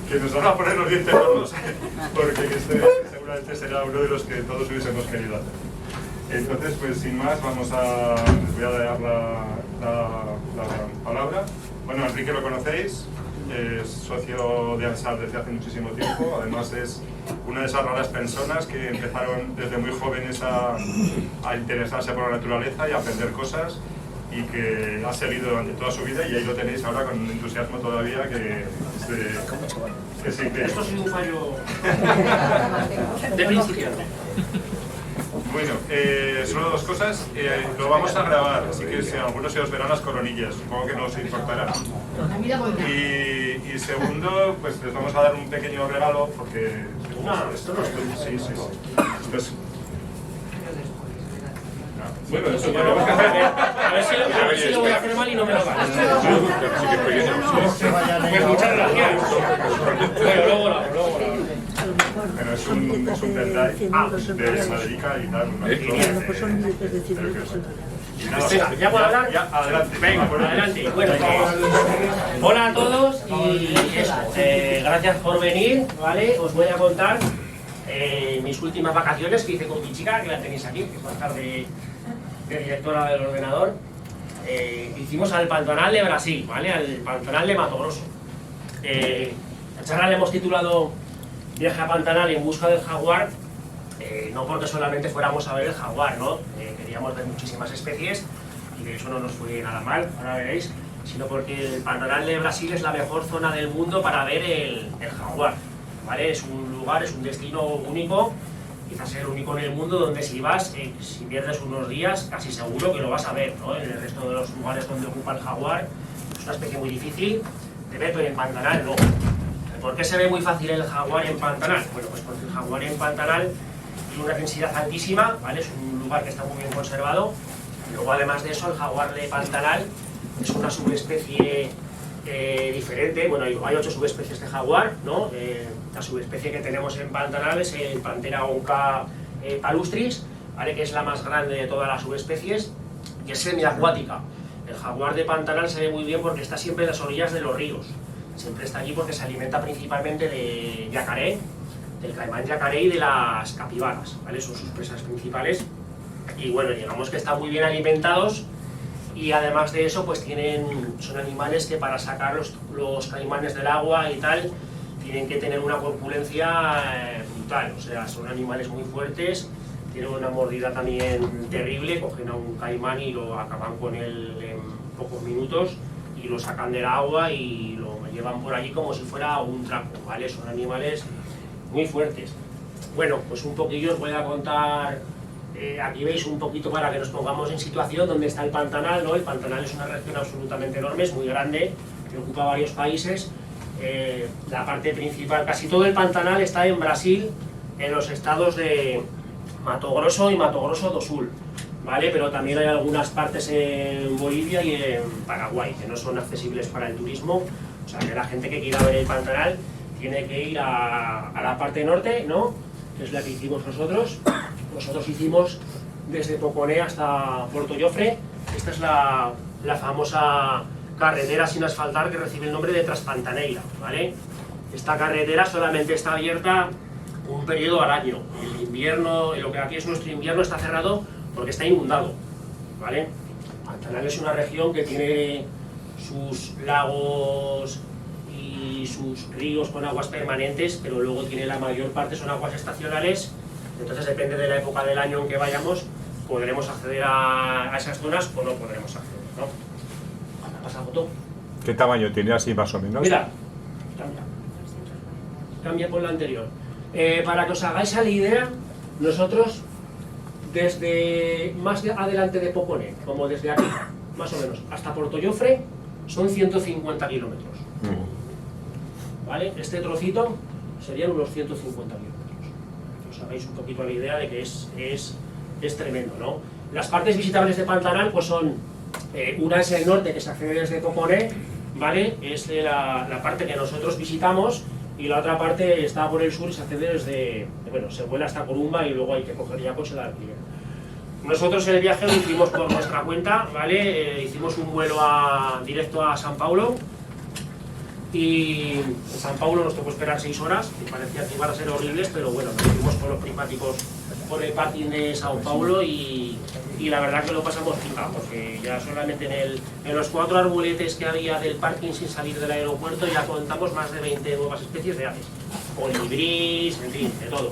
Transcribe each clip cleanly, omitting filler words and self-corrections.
que nos van a poner los dientes gordos, porque este seguramente será uno de los que todos hubiésemos querido hacer. Entonces, pues sin más, les voy a dar la palabra. Bueno, Enrique lo conocéis, es socio de ANSAT desde hace muchísimo tiempo, además es una de esas raras personas que empezaron desde muy jóvenes a interesarse por la naturaleza y a aprender cosas, y que ha seguido durante toda su vida, y ahí lo tenéis ahora con entusiasmo todavía, que sí que... Esto ha sido un fallo de principio. Bueno, solo dos cosas. Lo vamos a grabar, así que si algunos se os verán las coronillas, supongo que no os importará. Y segundo, pues les vamos a dar un pequeño regalo, porque... esto no es... Sí. Esto es... Bueno, eso tenemos que hacer. A ver si lo voy a hacer mal y no me lo ganas. Pues muchas gracias. Bueno, luego lo hago. Bueno, es un pendrive de Maderica y tal. ¿Ya puedo hablar? Ya, adelante. Venga, adelante. Bueno, hola a todos y eso. Gracias por venir, ¿vale? Os voy a contar mis últimas vacaciones que hice con mi chica, que la tenéis aquí, que va a estar de directora del ordenador. Hicimos al Pantanal de Brasil, ¿vale? Al Pantanal de Mato Grosso. La charla le hemos titulado Viaje a Pantanal en busca del jaguar, no porque solamente fuéramos a ver el jaguar, ¿no? Queríamos ver muchísimas especies y de eso no nos fue nada mal, ahora veréis, sino porque el Pantanal de Brasil es la mejor zona del mundo para ver el jaguar, ¿vale? Es un lugar, es un destino único, quizás el único en el mundo donde si vas, si pierdes unos días, casi seguro que lo vas a ver, ¿no? En el resto de los lugares donde ocupa el jaguar es una especie muy difícil de ver, pero en Pantanal no. ¿Por qué se ve muy fácil el jaguar en Pantanal? Bueno, pues porque el jaguar en Pantanal tiene una densidad altísima, ¿vale? Es un lugar que está muy bien conservado. Luego, además de eso, el jaguar de Pantanal es una subespecie diferente. Bueno, hay 8 subespecies de jaguar, ¿no? La subespecie que tenemos en Pantanal es el Panthera onca palustris, ¿vale? Que es la más grande de todas las subespecies y es semiacuática. El jaguar de Pantanal se ve muy bien porque está siempre en las orillas de los ríos. Siempre está allí porque se alimenta principalmente de yacaré, del caimán yacaré y de las capibaras, ¿vale? Son sus presas principales. Y bueno, digamos que están muy bien alimentados y además de eso, pues son animales que para sacar los caimanes del agua y tal, tienen que tener una corpulencia brutal. O sea, son animales muy fuertes, tienen una mordida también terrible, cogen a un caimán y lo acaban con él en pocos minutos y lo sacan del agua y lo llevan por allí como si fuera un trapo, ¿vale? Son animales muy fuertes. Bueno, pues un poquillo os voy a contar, aquí veis un poquito para que nos pongamos en situación dónde está el Pantanal, ¿no? El Pantanal es una región absolutamente enorme, es muy grande, que ocupa varios países. La parte principal, casi todo el Pantanal está en Brasil, en los estados de Mato Grosso y Mato Grosso do Sul, ¿vale? Pero también hay algunas partes en Bolivia y en Paraguay que no son accesibles para el turismo, o sea que la gente que quiera ver el Pantanal tiene que ir a la parte norte, ¿no? Que es la que hicimos nosotros. Nosotros hicimos desde Poconé hasta Porto Jofre. Esta es la famosa carretera sin asfaltar que recibe el nombre de Transpantaneira, ¿vale? Esta carretera solamente está abierta un periodo al año. El invierno, lo que aquí es nuestro invierno, está cerrado porque está inundado, ¿vale? Pantanal es una región que tiene sus lagos y sus ríos con aguas permanentes, pero luego tiene la mayor parte son aguas estacionales, entonces depende de la época del año en que vayamos, podremos acceder a esas zonas o no podremos acceder, ¿no? ¿Pasa la foto? ¿Qué tamaño tiene así más o menos? Mira, cambia con la anterior. Para que os hagáis a la idea, nosotros desde más adelante de Poconé, como desde aquí, más o menos, hasta Porto Jofre, son 150 kilómetros. ¿Vale? Este trocito serían unos 150 kilómetros. Os hagáis un poquito la idea de que es tremendo, ¿no? Las partes visitables de Pantanal pues son, una es el norte, que se accede desde Poconé, ¿vale? Es la parte que nosotros visitamos, y la otra parte está por el sur y se accede desde, bueno, se vuela hasta Corumba y luego hay que coger ya coche de alquiler. Nosotros el viaje lo hicimos por nuestra cuenta, ¿vale? Hicimos un vuelo directo a São Paulo, Y en San Paulo nos tocó esperar 6 horas, que parecía que iban a ser horribles, pero bueno, nos fuimos con los prismáticos por el parking de Sao Paulo y la verdad que lo pasamos pipa, porque ya solamente en los 4 arboletes que había del parking sin salir del aeropuerto ya contamos más de 20 nuevas especies de aves, colibrís, en fin, de todo.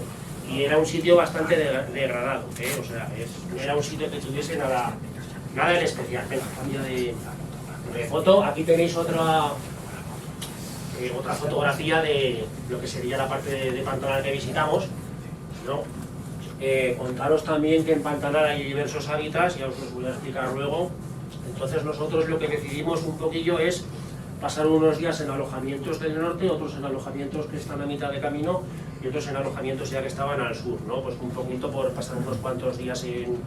Y era un sitio bastante degradado, o sea, no era un sitio que tuviese nada en especial. Venga, cambia de foto. Aquí tenéis otra fotografía de lo que sería la parte de Pantanal que visitamos, ¿no? Contaros también que en Pantanal hay diversos hábitats, ya os los voy a explicar luego. Entonces nosotros lo que decidimos un poquillo es pasar unos días en alojamientos del norte, otros en alojamientos que están a mitad de camino y otros en alojamientos ya que estaban al sur, ¿no? Pues un poquito por pasar unos cuantos días en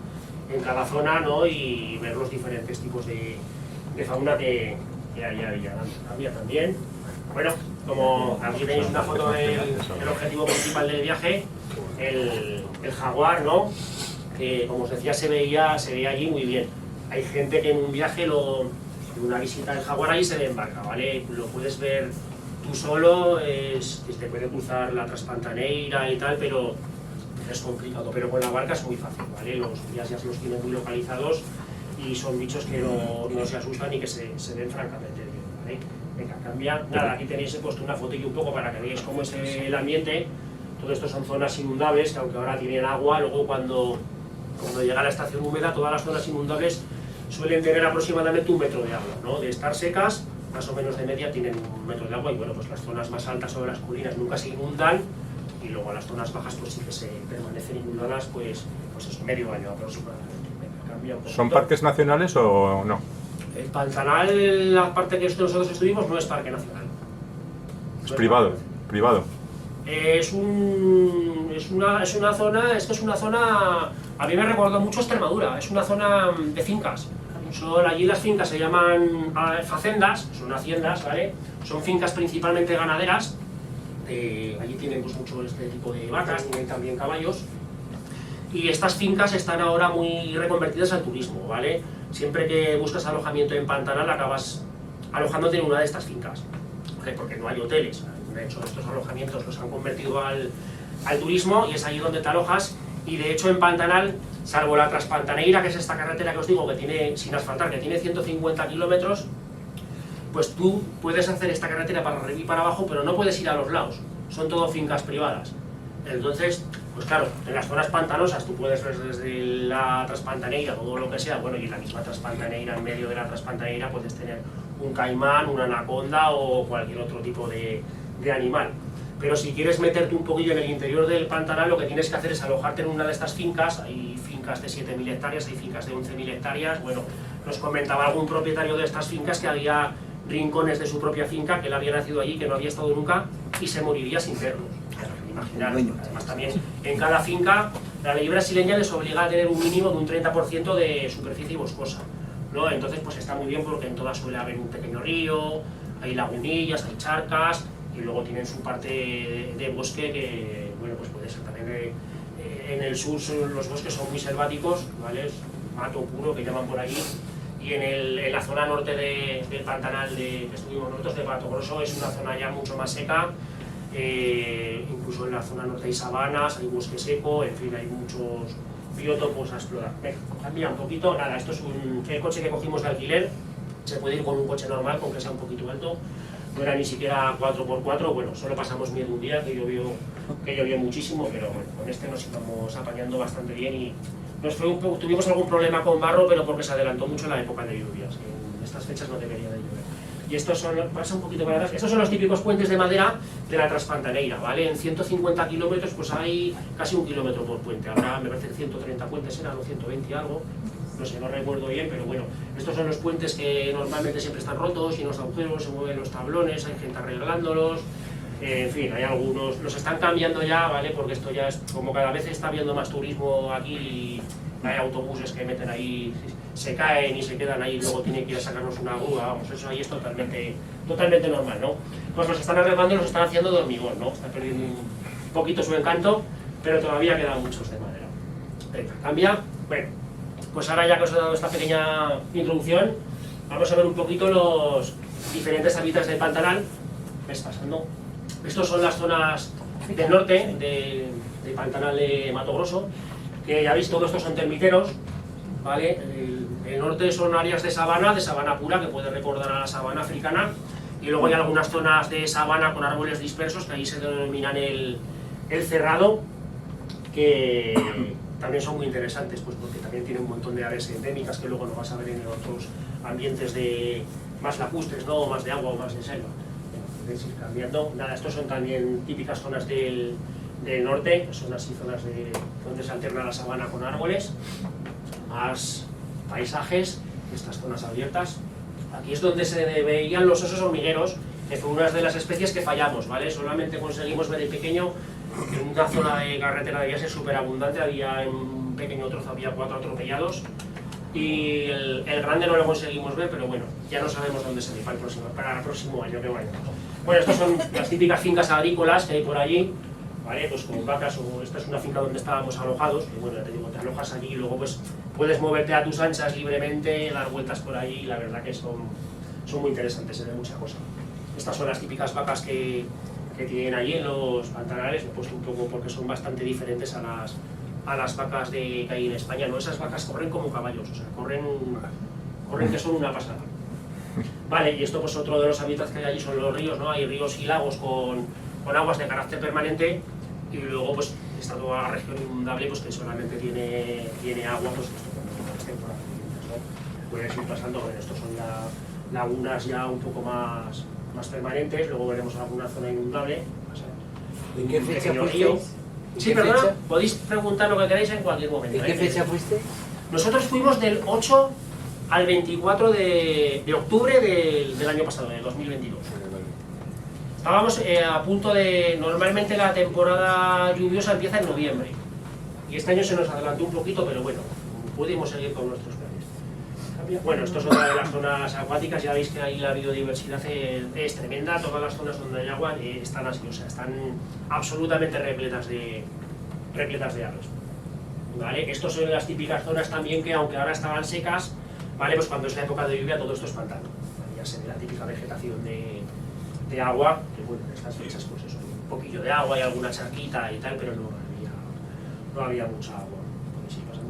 cada zona, ¿no? Y ver los diferentes tipos de fauna que había también. Bueno, como aquí tenéis una foto del objetivo principal del viaje, el jaguar, ¿no? Que como os decía se veía allí muy bien. Hay gente que en un viaje, en una visita del jaguar ahí se ve en barca, ¿vale? Lo puedes ver tú solo, te puede cruzar la Transpantaneira y tal, pero es complicado. Pero con la barca es muy fácil, ¿vale? Los guías ya los tienen muy localizados y son bichos que no se asustan y que se ven francamente bien, ¿vale? Venga, cambia. Nada, aquí tenéis, he puesto una fotillo un poco para que veáis cómo es el ambiente. Todo esto son zonas inundables, que aunque ahora tienen agua, luego cuando llega la estación húmeda, todas las zonas inundables suelen tener aproximadamente 1 metro de agua, ¿no? De estar secas, más o menos de media tienen 1 metro de agua y bueno, pues las zonas más altas o las colinas nunca se inundan y luego las zonas bajas pues sí que se permanecen inundadas pues es medio año aproximadamente. Venga, ¿Son parques nacionales o no? El Pantanal, la parte que nosotros estuvimos, no es parque nacional. Es privado. Es una zona, a mí me recordó mucho Extremadura, es una zona de fincas. Allí las fincas se llaman facendas, son haciendas, ¿vale? Son fincas principalmente ganaderas, allí tienen pues mucho este tipo de vacas, tienen también caballos. Y estas fincas están ahora muy reconvertidas al turismo, ¿vale? Siempre que buscas alojamiento en Pantanal acabas alojándote en una de estas fincas, porque no hay hoteles. De hecho, estos alojamientos los han convertido al turismo y es allí donde te alojas. Y de hecho en Pantanal, salvo la Transpantaneira, que es esta carretera que os digo, que tiene, sin asfaltar, que tiene 150 kilómetros, pues tú puedes hacer esta carretera para arriba y para abajo, pero no puedes ir a los lados, son todo fincas privadas. Entonces, pues claro, en las zonas pantanosas tú puedes ver desde la Transpantaneira, todo lo que sea, bueno, y en la misma Transpantaneira, en medio de la Transpantaneira, puedes tener un caimán, una anaconda o cualquier otro tipo de animal. Pero si quieres meterte un poquillo en el interior del Pantanal, lo que tienes que hacer es alojarte en una de estas fincas. Hay fincas de 7.000 hectáreas, hay fincas de 11.000 hectáreas. Bueno, nos comentaba algún propietario de estas fincas que había rincones de su propia finca, que él había nacido allí, que no había estado nunca, y se moriría sin verlos. Imaginar. Además también en cada finca, la ley brasileña les obliga a tener un mínimo de un 30% de superficie boscosa, ¿no? Entonces pues está muy bien porque en todas suele haber un pequeño río, hay lagunillas, hay charcas, y luego tienen su parte de bosque que, bueno, pues puede ser también en el sur los bosques son muy selváticos, ¿vale? Es mato puro que llaman por allí, y en la zona norte del Pantanal que estuvimos nosotros, de Pato Grosso, es una zona ya mucho más seca, incluso en la zona norte hay sabanas, hay bosque seco, en fin, hay muchos biotopos a explorar. Venga, cambia un poquito, nada, esto es el coche que cogimos de alquiler, se puede ir con un coche normal, con que sea un poquito alto. No era ni siquiera 4x4, bueno, solo pasamos miedo un día, que llovió muchísimo, pero bueno, con este nos íbamos apañando bastante bien y tuvimos algún problema con barro, pero porque se adelantó mucho la época de lluvias, en estas fechas no debería de llover. Y estos pasa un poquito para atrás, estos son los típicos puentes de madera de la Transpantaneira, ¿vale? En 150 kilómetros pues hay casi 1 kilómetro por puente, ahora me parece 130 puentes eran o 120 y algo. No sé, no recuerdo bien, pero bueno, estos son los puentes que normalmente siempre están rotos y en los agujeros se mueven los tablones, hay gente arreglándolos, en fin, hay algunos, los están cambiando ya, ¿vale? Porque esto ya es, como cada vez está habiendo más turismo aquí y hay autobuses que meten ahí, se caen y se quedan ahí y luego tienen que ir a sacarnos una grúa, vamos, eso ahí es totalmente normal, ¿no? Pues los están arreglando y los están haciendo de hormigón, ¿no? Está perdiendo un poquito su encanto, pero todavía quedan muchos de madera. Venga, cambia, bueno. Pues ahora ya que os he dado esta pequeña introducción, vamos a ver un poquito los diferentes hábitats del Pantanal. ves pasando. Estos son las zonas del norte, de Pantanal de Mato Grosso, que ya veis, todos estos son termiteros, ¿vale? El norte son áreas de sabana pura, que puede recordar a la sabana africana, y luego hay algunas zonas de sabana con árboles dispersos, que ahí se denominan el cerrado, que también son muy interesantes, pues porque también tienen un montón de aves endémicas que luego no vas a ver en otros ambientes de más lacustres, ¿no? O más de agua o más de selva. Podéis ir cambiando. Nada, estos son también típicas zonas del norte, que son así zonas donde se alterna la sabana con árboles, más paisajes, estas zonas abiertas. Aquí es donde se veían los osos hormigueros, que fue una de las especies que fallamos, ¿vale? Solamente conseguimos ver el pequeño. En una zona de carretera debía ser súper abundante, había en un pequeño trozo había 4 atropellados y el grande no lo conseguimos ver, pero bueno, ya no sabemos dónde se ve para el próximo año que vaya. Bueno, estas son las típicas fincas agrícolas que hay por allí, ¿vale? Pues con vacas, o esta es una finca donde estábamos alojados, y bueno, ya te digo, te alojas allí y luego pues puedes moverte a tus anchas libremente, dar vueltas por allí, y la verdad que son muy interesantes, se ve mucha cosa. Estas son las típicas vacas que tienen allí en los pantanales, he puesto un poco porque son bastante diferentes a las vacas que hay en España, ¿no? Esas vacas corren como caballos, o sea, corren que son una pasada. Vale, y esto pues otro de los hábitats que hay allí son los ríos, ¿no? Hay ríos y lagos con aguas de carácter permanente, y luego pues está toda la región inundable pues que solamente tiene agua, pues esto cuando es temporada, ¿no? Puedes ir pasando, bueno, estos son ya lagunas ya un poco más permanentes, luego veremos alguna zona inundable. ¿En qué fecha fuisteis? Sí, perdona, podéis preguntar lo que queráis en cualquier momento. ¿En qué fecha fuiste? Nosotros fuimos del 8 al 24 de octubre del año pasado, del 2022. Estábamos a punto de... Normalmente la temporada lluviosa empieza en noviembre, y este año se nos adelantó un poquito, pero bueno, pudimos seguir con nuestros planes. Bueno, esto es otra de las zonas acuáticas, ya veis que ahí la biodiversidad es tremenda, todas las zonas donde hay agua están así, o sea, están absolutamente repletas de aves. ¿Vale? Estos son las típicas zonas también que, aunque ahora estaban secas, ¿vale? Pues cuando es la época de lluvia todo esto es pantano. ¿Vale? Ya se ve la típica vegetación de agua, que bueno, en estas fechas pues eso, un poquillo de agua y alguna charquita y tal, pero no había mucha agua.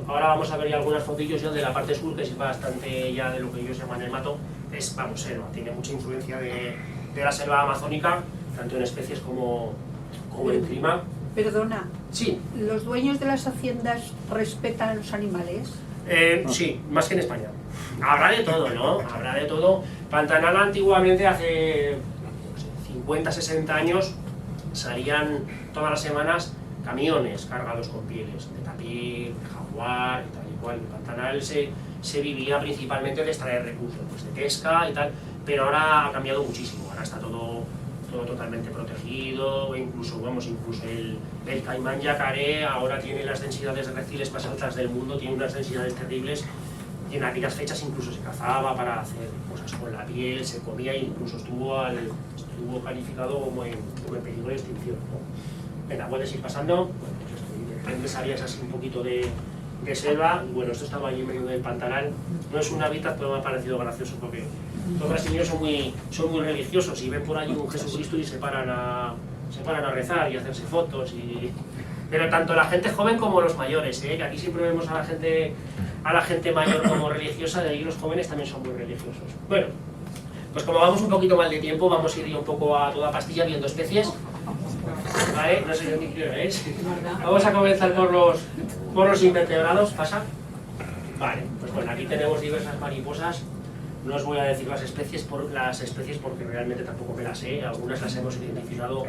Ahora vamos a ver ya algunas fotillos ya de la parte sur, que es bastante ya de lo que ellos llaman el mato, es, vamos, selva, tiene mucha influencia de la selva amazónica, tanto en especies como en clima. Perdona, Sí, ¿los dueños de las haciendas respetan a los animales? sí, más que en España. Habrá de todo, ¿no? Habrá de todo. Pantanal antiguamente, hace 50, 60 años, salían todas las semanas camiones cargados con pieles, de tapir, de jaguar y tal y cual. En Pantanal se vivía principalmente de extraer recursos, pues de pesca y tal, pero ahora ha cambiado muchísimo, ahora está todo totalmente protegido, incluso el caimán yacaré ahora tiene las densidades de reptiles más altas del mundo, tiene unas densidades terribles, y en aquellas fechas incluso se cazaba para hacer cosas con la piel, se comía e incluso estuvo calificado como en peligro de extinción, ¿no? Venga, puedes ir pasando. Bueno, pues esto, diferentes áreas así un poquito de selva, y bueno, esto estaba allí en medio del Pantanal, no es un hábitat, pero me ha parecido gracioso porque los brasileños son muy religiosos y ven por allí un Jesucristo y se paran a rezar y a hacerse fotos, pero tanto la gente joven como los mayores, que aquí siempre vemos a la gente mayor como religiosa, de ahí los jóvenes también son muy religiosos. Bueno, pues como vamos un poquito mal de tiempo, vamos a ir un poco a toda pastilla viendo especies. Vale, no sé yo qué quiero, ¿eh? Vamos a comenzar por los invertebrados, ¿pasa? Vale, pues bueno, aquí tenemos diversas mariposas. No os voy a decir las especies porque realmente tampoco me las sé, algunas las hemos identificado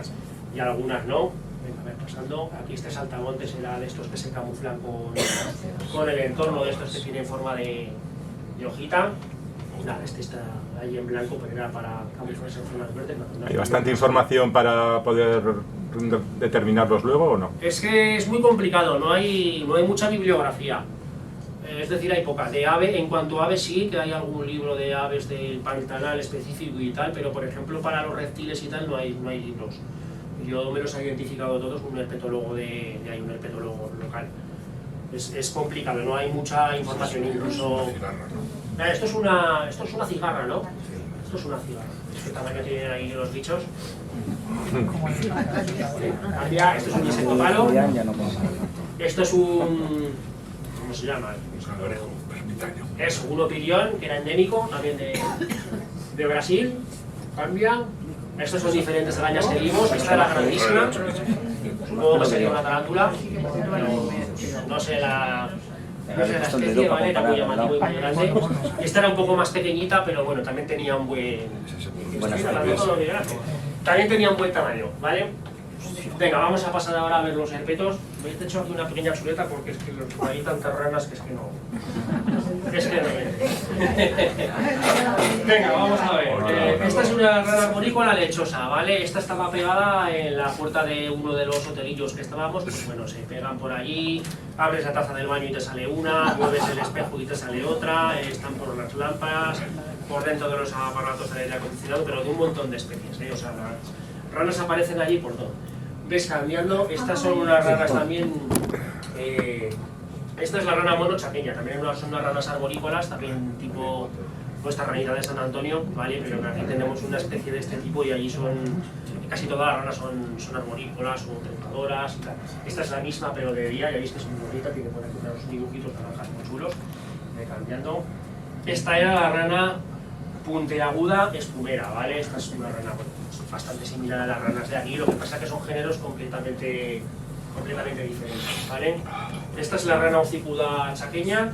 y algunas no. Venga, a ver, pasando. Aquí este saltamontes era de estos que se camuflan con el entorno, de estos que tienen forma de hojita. Nada, este está ahí en blanco, pero era para camuflarse en zonas verdes. ¿Hay bastante información para poder determinarlos luego o no? Es que es muy complicado, no hay mucha bibliografía. Es decir, hay poca. De ave, en cuanto a aves sí, que hay algún libro de aves del Pantanal específico y tal, pero por ejemplo para los reptiles y tal no hay libros. Yo me los he identificado todos con un herpetólogo un herpetólogo local. Es complicado, no hay mucha información, incluso... Esto es una cigarra, ¿no? Esto es una ciudad. ¿Qué tamaño tienen ahí los bichos? Cambia, esto es un insecto palo. Esto es un... ¿cómo se llama? Es un opilión, que era endémico, también de Brasil. Cambia. Estos son diferentes arañas que vimos. Esta era grandísima. Supongo que sería una tarántula. No sé la especie, ¿vale? Era muy llamativo y muy grande. Esta era un poco más pequeñita, pero bueno, también tenía un buen... También tenía un buen tamaño, ¿vale? Venga, vamos a pasar ahora a ver los herpetos. Me he hecho aquí una pequeña chuleta porque es que hay tantas ranas que es que no... Es que no Venga, vamos a ver. Esta es una rana arborícola lechosa, ¿vale? Esta estaba pegada en la puerta de uno de los hotelillos que estábamos. Pues bueno, se pegan por allí, abres la taza del baño y te sale una, mueves el espejo y te sale otra, están por las lámparas, por dentro de los aparatos de aire acondicionado, pero de un montón de especies, ¿eh? O sea, las ranas aparecen allí por todo. Ves cambiando, estas son unas ranas también... esta es la rana mono chaqueña, también son unas ranas arborícolas, también tipo nuestra ranita de San Antonio, ¿vale? Pero aquí tenemos una especie de este tipo y allí son... casi todas las ranas son arborícolas o trepadoras y tal. Esta es la misma pero de día, ya veis que es muy bonita, tiene por aquí unos dibujitos naranjas muy chulos. Cambiando. Esta era la rana puntiaguda espumera, ¿vale? Esta es una rana bastante similar a las ranas de aquí, lo que pasa es que son géneros completamente diferentes, ¿vale? Esta es la rana hocicuda chaqueña,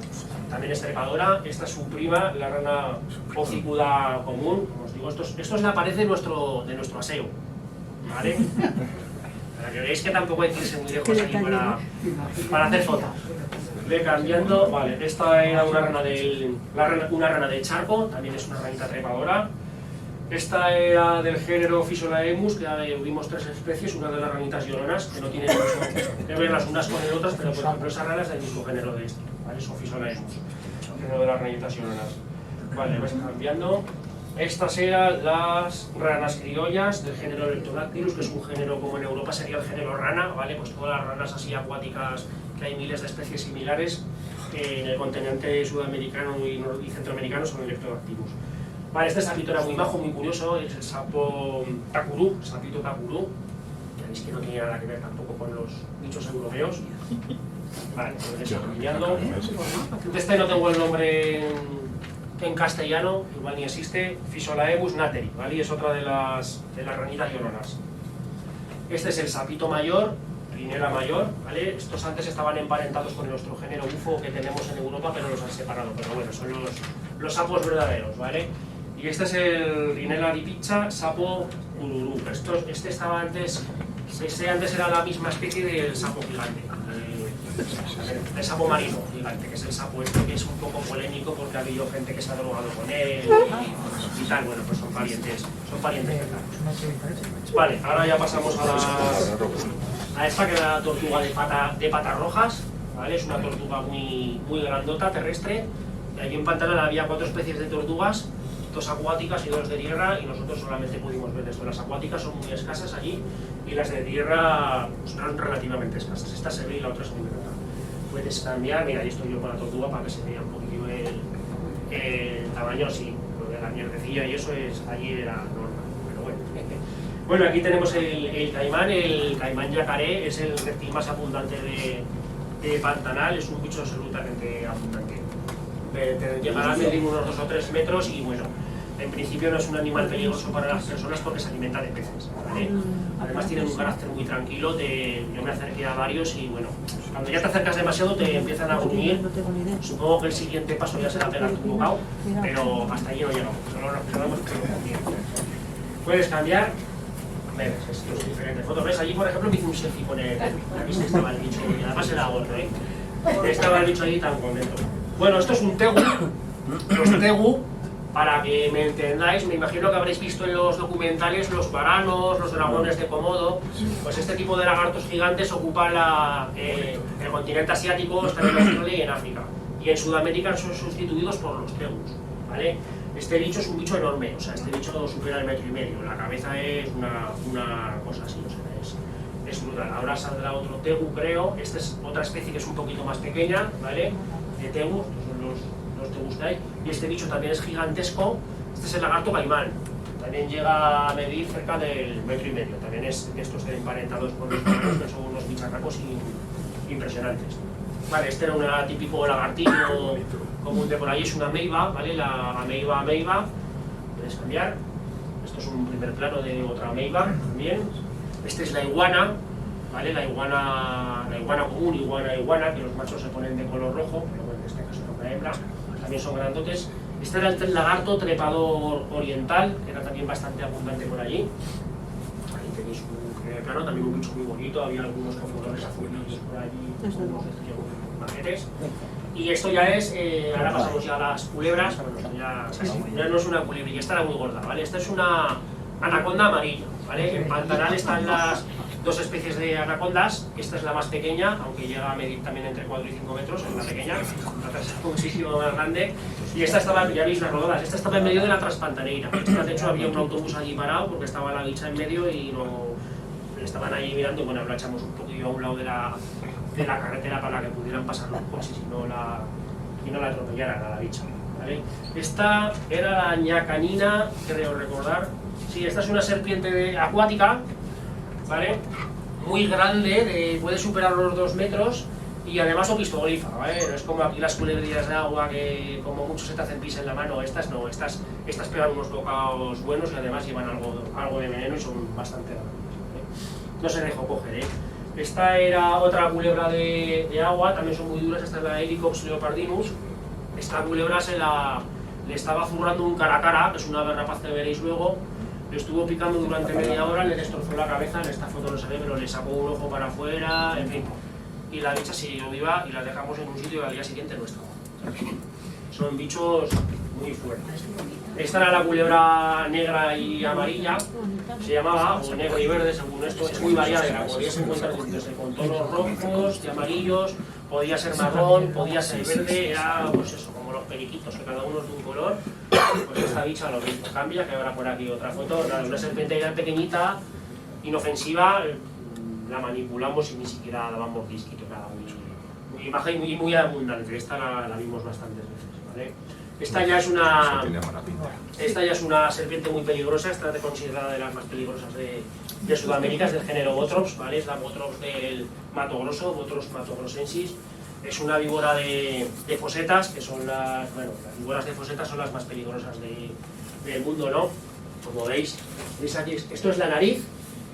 también es trepadora. Esta es su prima, la rana hocicuda común. Como os digo, esto es la pared de nuestro aseo, ¿vale? Para que veáis que tampoco hay que irse muy lejos aquí para hacer fotos. Cambiando, vale, esta era una rana del charco, también es una ranita trepadora. Esta era del género Physolaimus, que vimos tres especies, una de las ranitas lloronas, que no tienen mucho que ver las unas con las otras, pero por ejemplo esa rana es del mismo género de este, ¿vale? Son Physolaimus, género de las ranitas lloronas. Vale, vas cambiando. Estas eran las ranas criollas del género Leptodactylus, que es un género como en Europa sería el género rana, ¿vale? Pues todas las ranas así acuáticas, que hay miles de especies similares, en el continente sudamericano y centroamericano son el Leptodactylus. Vale, este sapito era muy majo, muy curioso, es el sapo tacurú, el sapito tacurú. Ya veis que no tiene nada que ver tampoco con los bichos europeos. Vale, pues cambiando. Este no tengo el nombre en castellano, igual ni existe, Physolaimus nateri, ¿vale? Y es otra de las ranitas lloronas. Este es el sapito mayor, Rhinella mayor, ¿vale? Estos antes estaban emparentados con nuestro género bufo que tenemos en Europa, pero los han separado, pero bueno, son los sapos verdaderos, ¿vale? Y este es el Rhinella ripicha, sapo ururú. Este estaba antes, antes era la misma especie del sapo gigante, el sapo marino gigante, que es el sapo este que es un poco polémico porque ha habido gente que se ha drogado con él y tal. Bueno, pues son parientes cercanos. Vale, ahora ya pasamos a esta, que es la tortuga de patas rojas, ¿vale? Es una tortuga muy grandota, terrestre. Y allí en Pantanal había 4 especies de tortugas, 2 acuáticas y 2 de tierra, y nosotros solamente pudimos ver esto. Las acuáticas son muy escasas allí y las de tierra son relativamente escasas. Esta se ve y la otra es muy grande. Puedes cambiar, mira, ahí estoy yo con la tortuga para que se vea un poquito el tamaño, sí, lo de la mierdecilla y eso allí era normal, pero bueno. Bueno, aquí tenemos el caimán yacaré, es el reptil más abundante de Pantanal, es un bicho absolutamente abundante. Llegará a medir unos 2 o 3 metros y bueno, en principio no es un animal peligroso para las personas porque se alimenta de peces, ¿vale? Además tienen un carácter muy tranquilo, yo me acerqué a varios y bueno, cuando ya te acercas demasiado te empiezan a gruñir. Supongo que el siguiente paso ya será pegarte un bocado, pero hasta allí no llegamos, solo nos quedamos con puedes cambiar. Ves, es diferente foto. ¿Ves? Allí, por ejemplo, me hice un selfie con el... Aquí estaba el bicho, y además era gordo, ¿eh? Estaba el bicho allí tan contento. Bueno, esto es un tegu. Los tegu, para que me entendáis, me imagino que habréis visto en los documentales los varanos, los dragones de Komodo. Pues este tipo de lagartos gigantes ocupan el continente asiático, está en Australia y en África. Y en Sudamérica son sustituidos por los tegus, ¿vale? Este bicho es un bicho enorme, o sea, este bicho supera el 1,5 metros. La cabeza es una cosa así, o sea, es brutal. Ahora saldrá otro tegu, creo. Esta es otra especie que es un poquito más pequeña, ¿vale? De tegus, que son los tegus que hay. Y este bicho también es gigantesco, Este es el lagarto caimán, también llega a medir cerca del 1,5 metros, también es de estos emparentados por los perros, que son unos bicharracos impresionantes. Vale, este era un típico lagartillo común de por ahí, es una ameiba, ¿vale? La ameiba, puedes cambiar. Esto es un primer plano de otra ameiba también. Este es la iguana, ¿vale? La iguana común, iguana, que los machos se ponen de color rojo, pero bueno, en este caso no una hembra, también son grandotes. Este era el lagarto trepador oriental, que era también bastante abundante por allí. Ahí tenéis un primer plano, también un bicho muy bonito, había algunos cofundadores azules por allí, unos maquetes. Y esto ya es, ahora pasamos ya a las culebras, bueno, ya no es una culebrilla, esta era muy gorda, ¿vale? Esta es una anaconda amarilla, ¿vale? En Pantanal están las dos especies de anacondas, esta es la más pequeña, aunque llega a medir también entre 4 y 5 metros, es la pequeña, la otra es muchísimo más grande, y esta estaba, ya veis las rodadas, esta estaba en medio de la Transpantaneira. Esta, de hecho, había un autobús allí parado porque estaba la bicha en medio y no estaban ahí mirando, y bueno, ahora echamos un poquillo a un lado de la carretera para que pudieran pasar los coches y no la atropellaran a la bicha, ¿vale? Esta era la ñacanina, creo recordar. Sí, esta es una serpiente acuática, ¿vale? Muy grande, puede superar los 2 metros y además opistóglifa, ¿vale? No es como aquí las culebrillas de agua que como mucho se te hacen pis en la mano, estas no, estas pegan unos bocados buenos y además llevan algo de veneno y son bastante grandes, ¿vale? No se dejó coger, ¿eh? Esta era otra culebra de agua, también son muy duras, esta es la Helicops leopardinus. Esta culebra le estaba zurrando un cara a cara, que es una rapaz que veréis luego. Le estuvo picando durante media hora, le destrozó la cabeza, en esta foto no se ve, pero le sacó un ojo para afuera, en fin. Y la bicha siguió viva y la dejamos en un sitio y al día siguiente no estaba. Son bichos muy fuertes. Esta era la culebra negra y amarilla, se llamaba, o negro y verde según esto, es muy variada, la podías encontrar desde con tonos rojos y amarillos, podía ser marrón, podía ser verde, era pues eso, como los periquitos, que cada uno es de un color. Pues esta bicha lo mismo, cambia, que habrá por aquí otra foto, una serpiente ya pequeñita, inofensiva, la manipulamos y ni siquiera daba mordisquito, nada, muy imagen y muy abundante, esta la vimos bastantes veces, ¿vale? Esta ya es una serpiente muy peligrosa, esta es considerada de las más peligrosas de Sudamérica, es del género Botrops, ¿vale? Es la Botrops del Mato Grosso, Botrops matogrossensis. Es una víbora de fosetas, que son las víboras de fosetas son las más peligrosas del mundo, ¿no? Como veis aquí, esto es la nariz,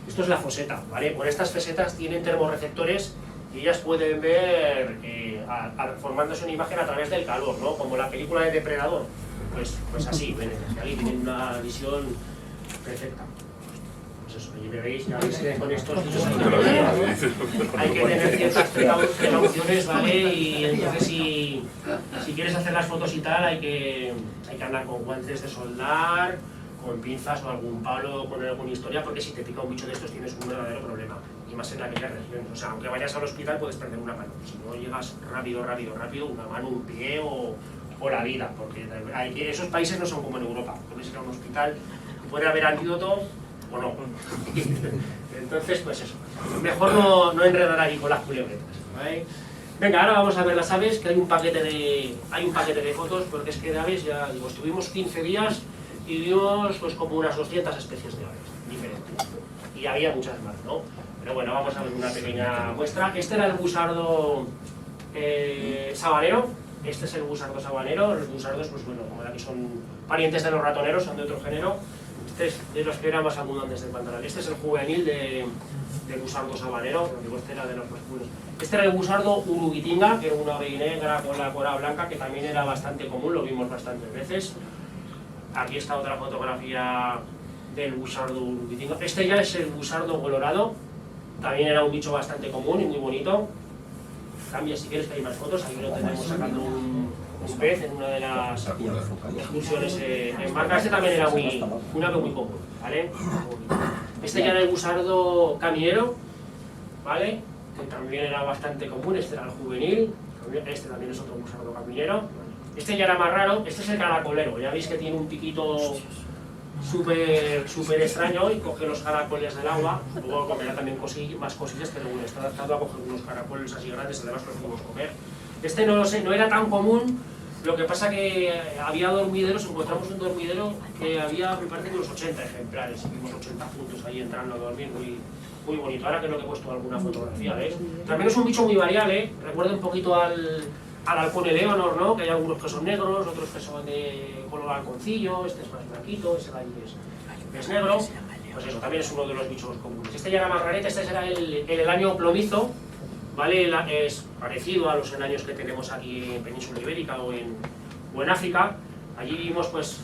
esto es la foseta, ¿vale? Por estas fosetas tienen termorreceptores y ellas pueden ver formándose una imagen a través del calor, ¿no? Como la película de Depredador, pues así, ahí tienen una visión perfecta. Pues eso, y veréis, ya veis que con estos bichos hay que tener ciertas precauciones, ¿vale? Y entonces si quieres hacer las fotos y tal, hay que andar con guantes de soldar, con pinzas o algún palo, con alguna historia, porque si te pica un bicho de estos tienes un verdadero problema, y más en aquella región. O sea, aunque vayas al hospital puedes perder una mano, si no llegas rápido, una mano, un pie o la vida, porque esos países no son como en Europa, puedes ir a un hospital, puede haber antídoto o no. Entonces, pues eso, mejor no enredar ahí con las culebretas, ¿vale? Venga, ahora vamos a ver las aves, que hay un paquete de fotos, porque es que de aves, ya digo, estuvimos 15 días y vimos pues como unas 200 especies de aves diferentes, y había muchas más, ¿no? Pero bueno, vamos a ver una pequeña muestra. Este era el busardo sabanero, este es el busardo sabanero. Los busardos, pues bueno, como aquí son parientes de los ratoneros, son de otro género. Este es de los que eran más abundantes del Pantanal. Este es el juvenil del busardo sabanero, digo, este era de los más puros. Este era el busardo urubitinga, que era una ave negra con la cola blanca, que también era bastante común, lo vimos bastantes veces. Aquí está otra fotografía del busardo urubitinga. Este ya es el busardo colorado, también era un bicho bastante común y muy bonito. Cambia si quieres, que hay más fotos. Aquí lo tenemos sacando un pez en una de las excursiones en barca. Este también era un ave muy común, ¿vale? Este ya era el busardo caminero, ¿vale? Que también era bastante común. Este era el juvenil. Este también es otro busardo caminero. Este ya era más raro. Este es el caracolero. Ya veis que tiene un piquito súper extraño y coge los caracoles del agua. Luego comerá también más cosillas, pero bueno, está adaptado a coger unos caracoles así grandes, además los podemos comer. Este no lo sé, no era tan común, Lo que pasa que había dormideros, encontramos un dormidero que había, me parece que unos 80 ejemplares, y vimos 80 juntos ahí entrando a dormir, muy bonito. Ahora creo que he puesto alguna fotografía, ¿ves? También es un bicho muy variable, recuerda un poquito al halcón Eleonor, ¿no? Que hay algunos que son negros, otros que son de color halconcillo, este es más blanquito, ese de ahí es negro. Pues eso, también es uno de los bichos comunes. Este ya era más rarete, este será el helaño plomizo, ¿vale? Es parecido a los helaños que tenemos aquí en Península Ibérica o en África. Allí vimos, pues,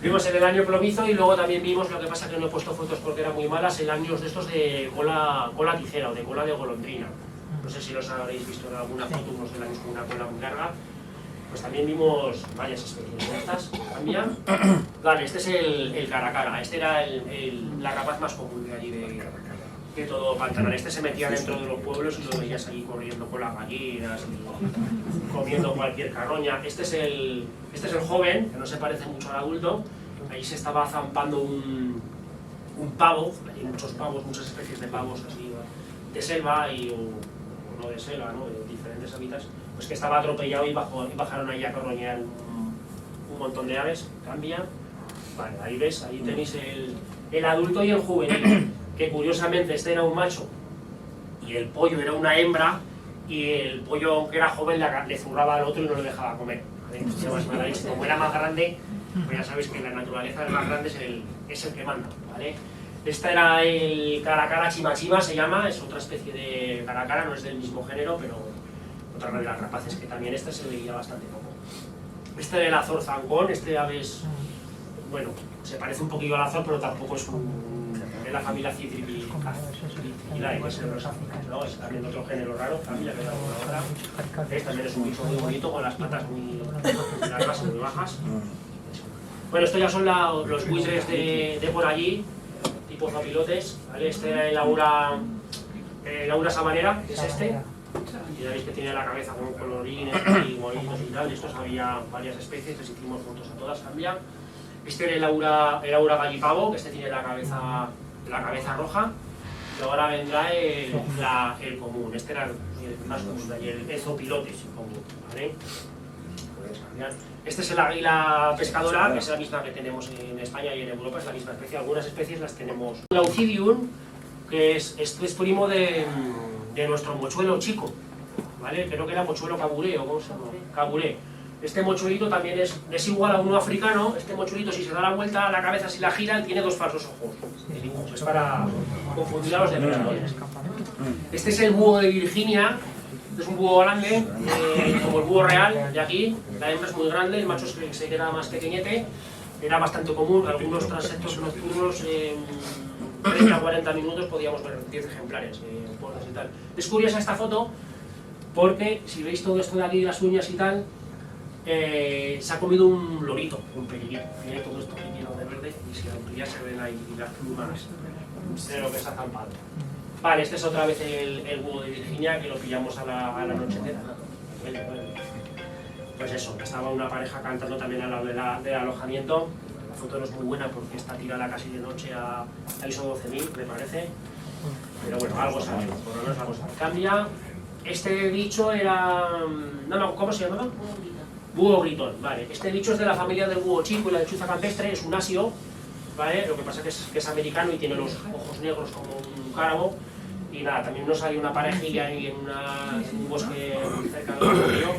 vimos el helaño plomizo y luego también vimos, lo que pasa que no he puesto fotos porque eran muy malas, helaños de estos de cola tijera o de cola de golondrina. No sé si los habréis visto en alguna foto, unos helaños con una cola muy larga. Pues también vimos varias especies de estas, cambian. Vale, este es el caracara, este era la rapaz más común de allí de todo Pantanal. Este se metía dentro de los pueblos y lo veías allí corriendo con las gallinas y comiendo cualquier carroña. Este es el joven, que no se parece mucho al adulto. Ahí se estaba zampando un pavo, hay muchos pavos, muchas especies de pavos así de selva o no de selva, ¿no? De diferentes hábitats, pues que estaba atropellado y bajaron ahí a carroñear un montón de aves. Cambia. Vale, ahí ves, ahí tenéis el adulto y el juvenil, que curiosamente este era un macho y el pollo era una hembra, y el pollo, aunque era joven, le zurraba al otro y no le dejaba comer. ¿Vale? Como era más grande, pues ya sabéis que en la naturaleza el más grande es el que manda, ¿vale? Este era el caracara chimachima, se llama, es otra especie de caracara, no es del mismo género, pero otra de las rapaces que también este se veía bastante poco. Este era el azor zancón, este aves, bueno, se parece un poquillo al azor, pero tampoco es de la familia Citripilae, ¿no? Es también otro género raro, familia que es otra. También es un bicho muy bonito, con las patas muy largas y muy bajas. Bueno, estos ya son los buitres de por allí, tipo zapilotes, ¿vale? Este era el aura sabanera, que es este. Y ya veis que tiene la cabeza con colorines y bonitos y tal. Estos había varias especies, les hicimos fotos a todas, cambia. Este era el aura gallipavo, que este tiene la cabeza roja. Y ahora vendrá el común. Este era el más común, el zopilote común, ¿vale? Este es el águila pescadora, que es la misma que tenemos en España y en Europa, es la misma especie. Algunas especies las tenemos. El Laucidium, que es primo de nuestro mochuelo chico, ¿vale? Creo que era mochuelo caburé, o ¿cómo se llama? Caburé. Este mochuelito también es igual a uno africano. Este mochuelito, si se da la vuelta a la cabeza, si la gira, tiene dos falsos ojos. Es para confundir a los depredadores. Este es el búho de Virginia. Es un búho grande, como el búho real de aquí. La hembra es muy grande, el macho se queda más pequeñete. Era bastante común, algunos transectos nocturnos, 30 a 40 minutos podíamos ver 10 ejemplares, y tal. Es curiosa esta foto porque si veis todo esto de aquí, las uñas y tal, se ha comido un lorito, un periquito. Tiene todo esto lleno de verde y si amplía se ven ahí las plumas de lo que se ha zampado. Vale, este es otra vez el búho de Virginia, que lo pillamos a la anochecer. Pues eso, estaba una pareja cantando también al lado del alojamiento. La foto no es muy buena porque está tirada casi de noche a ISO 12000, me parece. Pero bueno, algo sabe, por lo menos algo sabe. Cambia. Este bicho era... No, ¿cómo se llamaba? Búho gritón, vale. Este bicho es de la familia del búho chico y la lechuza campestre, es un asio, ¿vale? Lo que pasa es que es americano y tiene los ojos negros como un cárabo. Y nada, también nos salió una parejilla ahí en un bosque cerca del río.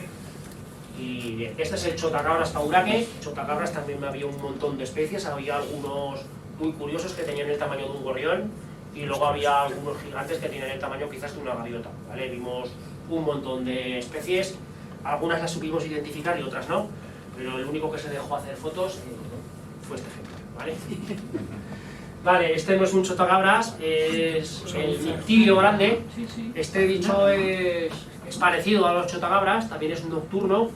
Y bien, este es el chotacabras tauraque. Chotacabras también había un montón de especies, había algunos muy curiosos que tenían el tamaño de un gorrión y luego había algunos gigantes que tenían el tamaño quizás de una gaviota, ¿vale? Vimos un montón de especies, algunas las supimos identificar y otras no, pero el único que se dejó hacer fotos fue este ejemplar, ¿vale? Vale, este no es un chotacabras, es el mictilio grande. Este bicho es parecido a los chotacabras, también es nocturno.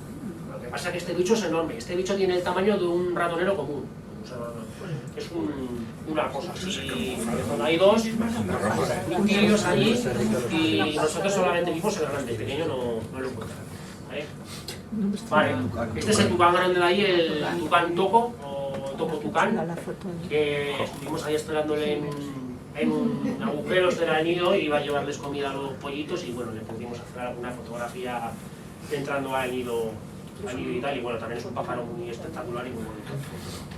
Lo que pasa es que este bicho es enorme. Este bicho tiene el tamaño de un ratonero común. O sea, es una cosa así. Hay dos mictilios allí y nosotros solamente vimos el grande, el pequeño no lo encontramos. Vale, este es el tucán grande de ahí, el tucán toco. Toco tucán, que estuvimos ahí esperándole en un agujero del nido y iba a llevarles comida a los pollitos y bueno, le pudimos hacer alguna fotografía entrando al nido y tal, y bueno, también es un pájaro muy espectacular y muy bonito.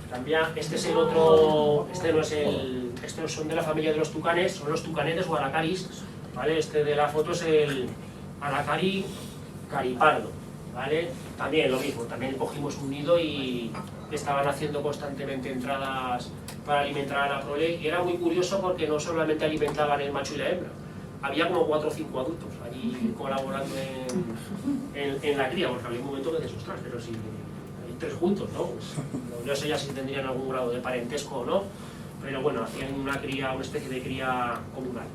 Cambia, este es el otro, este no es el, estos son de la familia de los tucanes, son los tucanetes o alacaris, ¿vale? Este de la foto es el alacari caripardo, ¿vale? También lo mismo, también cogimos un nido y estaban haciendo constantemente entradas para alimentar a la prole, y era muy curioso porque no solamente alimentaban el macho y la hembra, había como 4 o 5 adultos allí colaborando en la cría, porque había un momento que te asustas, pero si hay 3 juntos, ¿no? Pues, no sé ya si tendrían algún grado de parentesco o no, pero bueno, hacían una cría, una especie de cría comunal.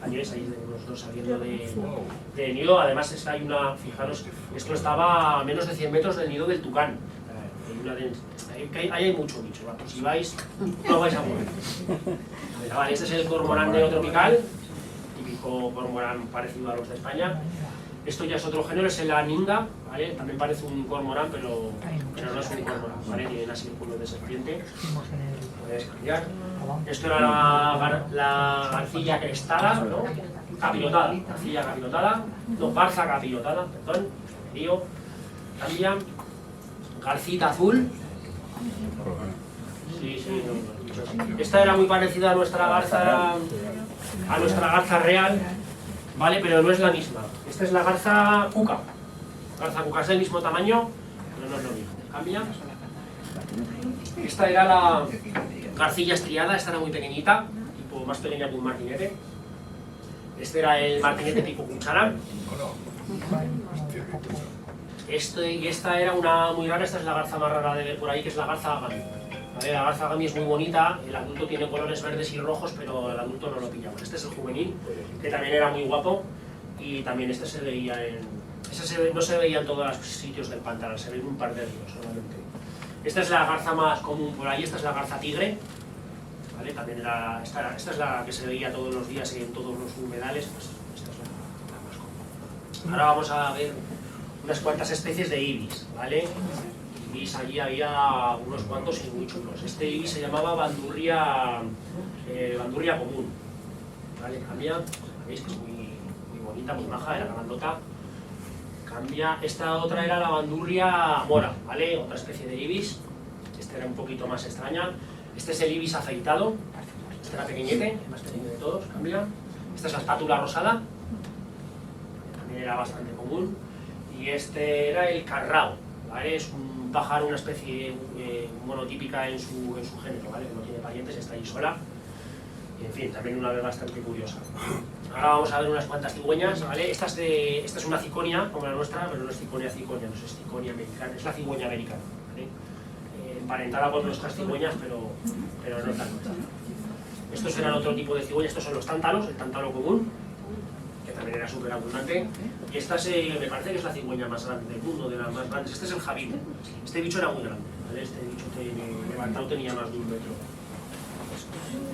Allí es, ahí los dos saliendo de nido. Además es, hay una, fijaros, esto estaba a menos de 100 metros del nido del tucán. Ahí hay mucho bicho, pues si vais, no vais a mover. Vale, este es el cormorán neotropical, típico cormorán parecido a los de España. Esto ya es otro género, es el aninga, ¿vale? También parece un cormorán, pero no es un cormorán, ¿vale? Tienen así el culo de serpiente. Puedes cambiar. Esto era la garcilla crestada, ¿no? Capirotada, garcilla capirotada, no, garza capirotada, perdón, lío. Cambia. Garcita azul. Sí, sí, no. Esta era muy parecida a nuestra garza real, ¿vale? Pero no es la misma. Esta es la garza cuca. Garza cuca es del mismo tamaño, pero no es lo mismo. Cambia. Esta era la garcilla estriada, esta era muy pequeñita, tipo más pequeña que un martinete. Este era el martinete tipo cuchara. Y esta era una muy rara, esta es la garza más rara de ver por ahí, que es la garza agami. ¿Vale? La garza agami es muy bonita, el adulto tiene colores verdes y rojos, pero el adulto no lo pillamos. Este es el juvenil, que también era muy guapo, y también este se veía en... no se veía en todos los sitios del pantano, se ve en un par de ríos solamente. Esta es la garza más común por ahí, esta es la garza tigre, ¿vale? También era, esta es la que se veía todos los días en todos los humedales, pues esta es la más común. Ahora vamos a ver unas cuantas especies de ibis, ¿vale? Ibis, allí había unos cuantos y muy chulos. Este ibis se llamaba bandurria común, ¿vale? Cambia, veis que es muy bonita, muy maja, era grandota. Cambia, esta otra era la bandurria mora, ¿vale? Otra especie de ibis. Esta era un poquito más extraña. Este es el ibis afeitado, este era pequeñete, el más pequeño de todos, cambia. Esta es la espátula rosada, también era bastante común. Y este era el carrao, ¿vale? Es un pájaro, una especie monotípica en su género, ¿vale? No tiene parientes, está ahí sola. Y en fin, también una ave bastante curiosa. Ahora vamos a ver unas cuantas cigüeñas, ¿vale? Esta es una ciconia, como la nuestra, pero no es ciconia, no es ciconia americana, es la cigüeña americana, ¿vale? Emparentada con nuestras cigüeñas, pero no tanto. Estos eran otro tipo de cigüeñas, estos son los tántalos, el tántalo común, que también era súper abundante. Y esta me parece que es la cigüeña más grande del mundo, de las más grandes. Este es el jabil. Este bicho era muy grande, ¿vale? Este bicho levantado tenía más de 1 metro.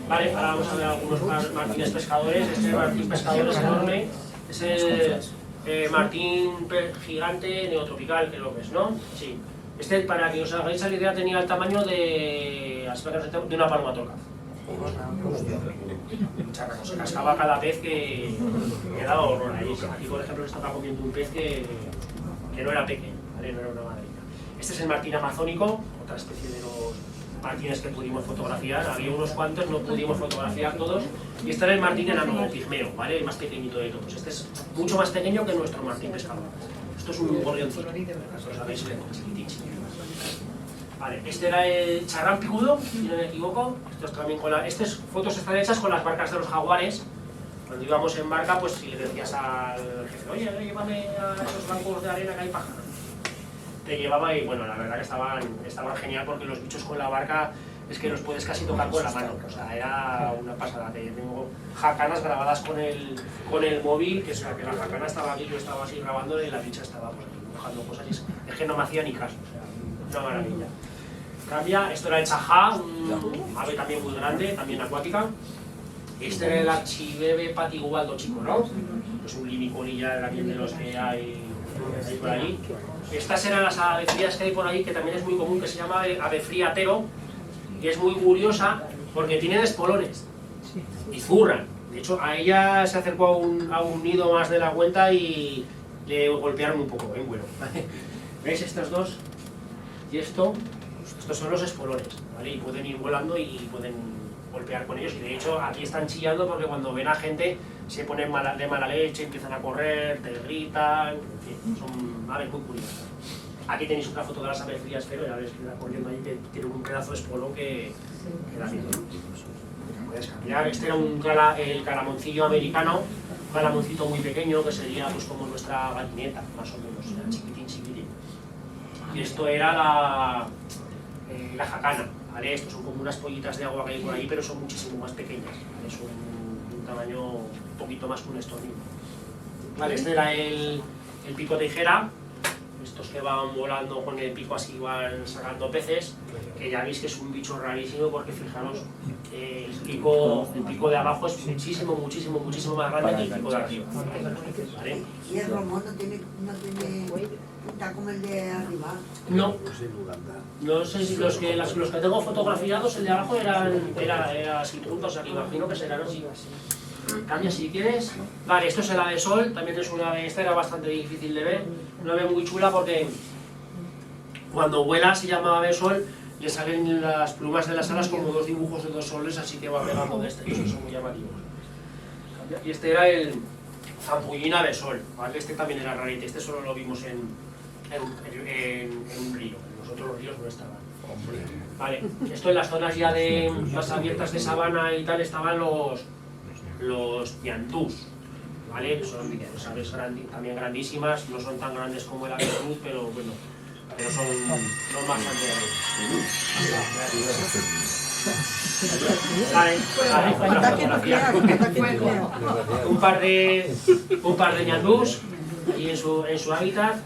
Vale, ahora vamos a ver algunos martines pescadores. Este martín pescador es enorme. Es el martín gigante neotropical, que lo ves, ¿no? Sí. Este, para que os hagáis la idea, tenía el tamaño de una paloma torca. Se cascaba cada pez que daba horror ahí. Aquí, por ejemplo, estaba comiendo un pez que no era pequeño, ¿vale? No era una madrina. Este es el martín amazónico, otra especie de los martines que pudimos fotografiar. Había unos cuantos, no pudimos fotografiar todos. Y este era el martín enano, pigmeo, ¿vale? El más pequeñito de todos. Este es mucho más pequeño que nuestro martín pescador. Esto es un gorrioncito, lo sabéis, Vale, este era el charrán picudo, si no me equivoco. Estos también estas fotos están hechas con las barcas de los jaguares. Cuando íbamos en barca, pues si le decías al jefe, oye, llévame a esos bancos de arena que hay pájaros, te llevaba y bueno, la verdad que estaban genial porque los bichos con la barca es que los puedes casi tocar con la mano. O sea, era una pasada. Tengo jacanas grabadas con el móvil, que es que la jacana estaba aquí, yo estaba así grabando y la bicha estaba pues, dibujando cosas y es que no me hacía ni caso. O sea, una maravilla. Cambia, esto era el chajá, un ave también muy grande, también acuática. Este era el archibebe patigualdo chico, ¿no? Pues un limicolilla también de los que hay por ahí. Estas eran las avefrías que hay por ahí, que también es muy común, que se llama avefría atero, que es muy curiosa porque tienen espolones y zurran. De hecho, a ella se acercó a un nido más de la cuenta y le golpearon un poco en vuelo. ¿Vale? ¿Veis estos dos? Y estos son los espolones, ¿vale? Y pueden ir volando y pueden golpear con ellos. Y de hecho aquí están chillando porque cuando ven a gente se ponen de mala leche, empiezan a correr, te gritan, en fin, son aves muy curiosas. Aquí tenéis otra foto de las aves frías, pero ya veis que está corriendo ahí, que tiene un pedazo de espolón que da miedo. Puedes cambiar. Este era el calamoncillo americano, un calamoncito muy pequeño que sería pues como nuestra gallineta, más o menos, era chiquitín, chiquitín. Y esto era la jacana, ¿vale? Estos son como unas pollitas de agua que hay por ahí, pero son muchísimo más pequeñas, ¿vale? Son de un tamaño un poquito más que un estornido. Vale, este era el pico tijera. Estos que van volando con el pico así van sacando peces, que ya veis que es un bicho rarísimo porque fijaros, el pico de abajo es muchísimo, muchísimo, muchísimo más grande que el pico de arriba. ¿Vale? ¿Y el romón no tiene punta como el de arriba? No. No sé si los que tengo fotografiados, el de abajo era sin punta, o sea que imagino que serán así. Cambia si quieres. Vale, esto es el ave sol, también es una ave, esta era bastante difícil de ver, una ave muy chula porque cuando vuela se llama ave sol, le salen las plumas de las alas como dos dibujos de dos soles, así que va pegando de este, y esos son muy llamativos. Y este era el zampullín ave sol, ¿vale? Este también era rarito, este solo lo vimos en un río, en los otros ríos no estaban. Vale, esto en las zonas ya de más abiertas de sabana y tal estaban los ñandús, ¿vale? Son aves también grandísimas, no son tan grandes como el avestruz, pero bueno, pero son más grandes. Vale, Ataque nuclear. un par de ñandús y en su hábitat,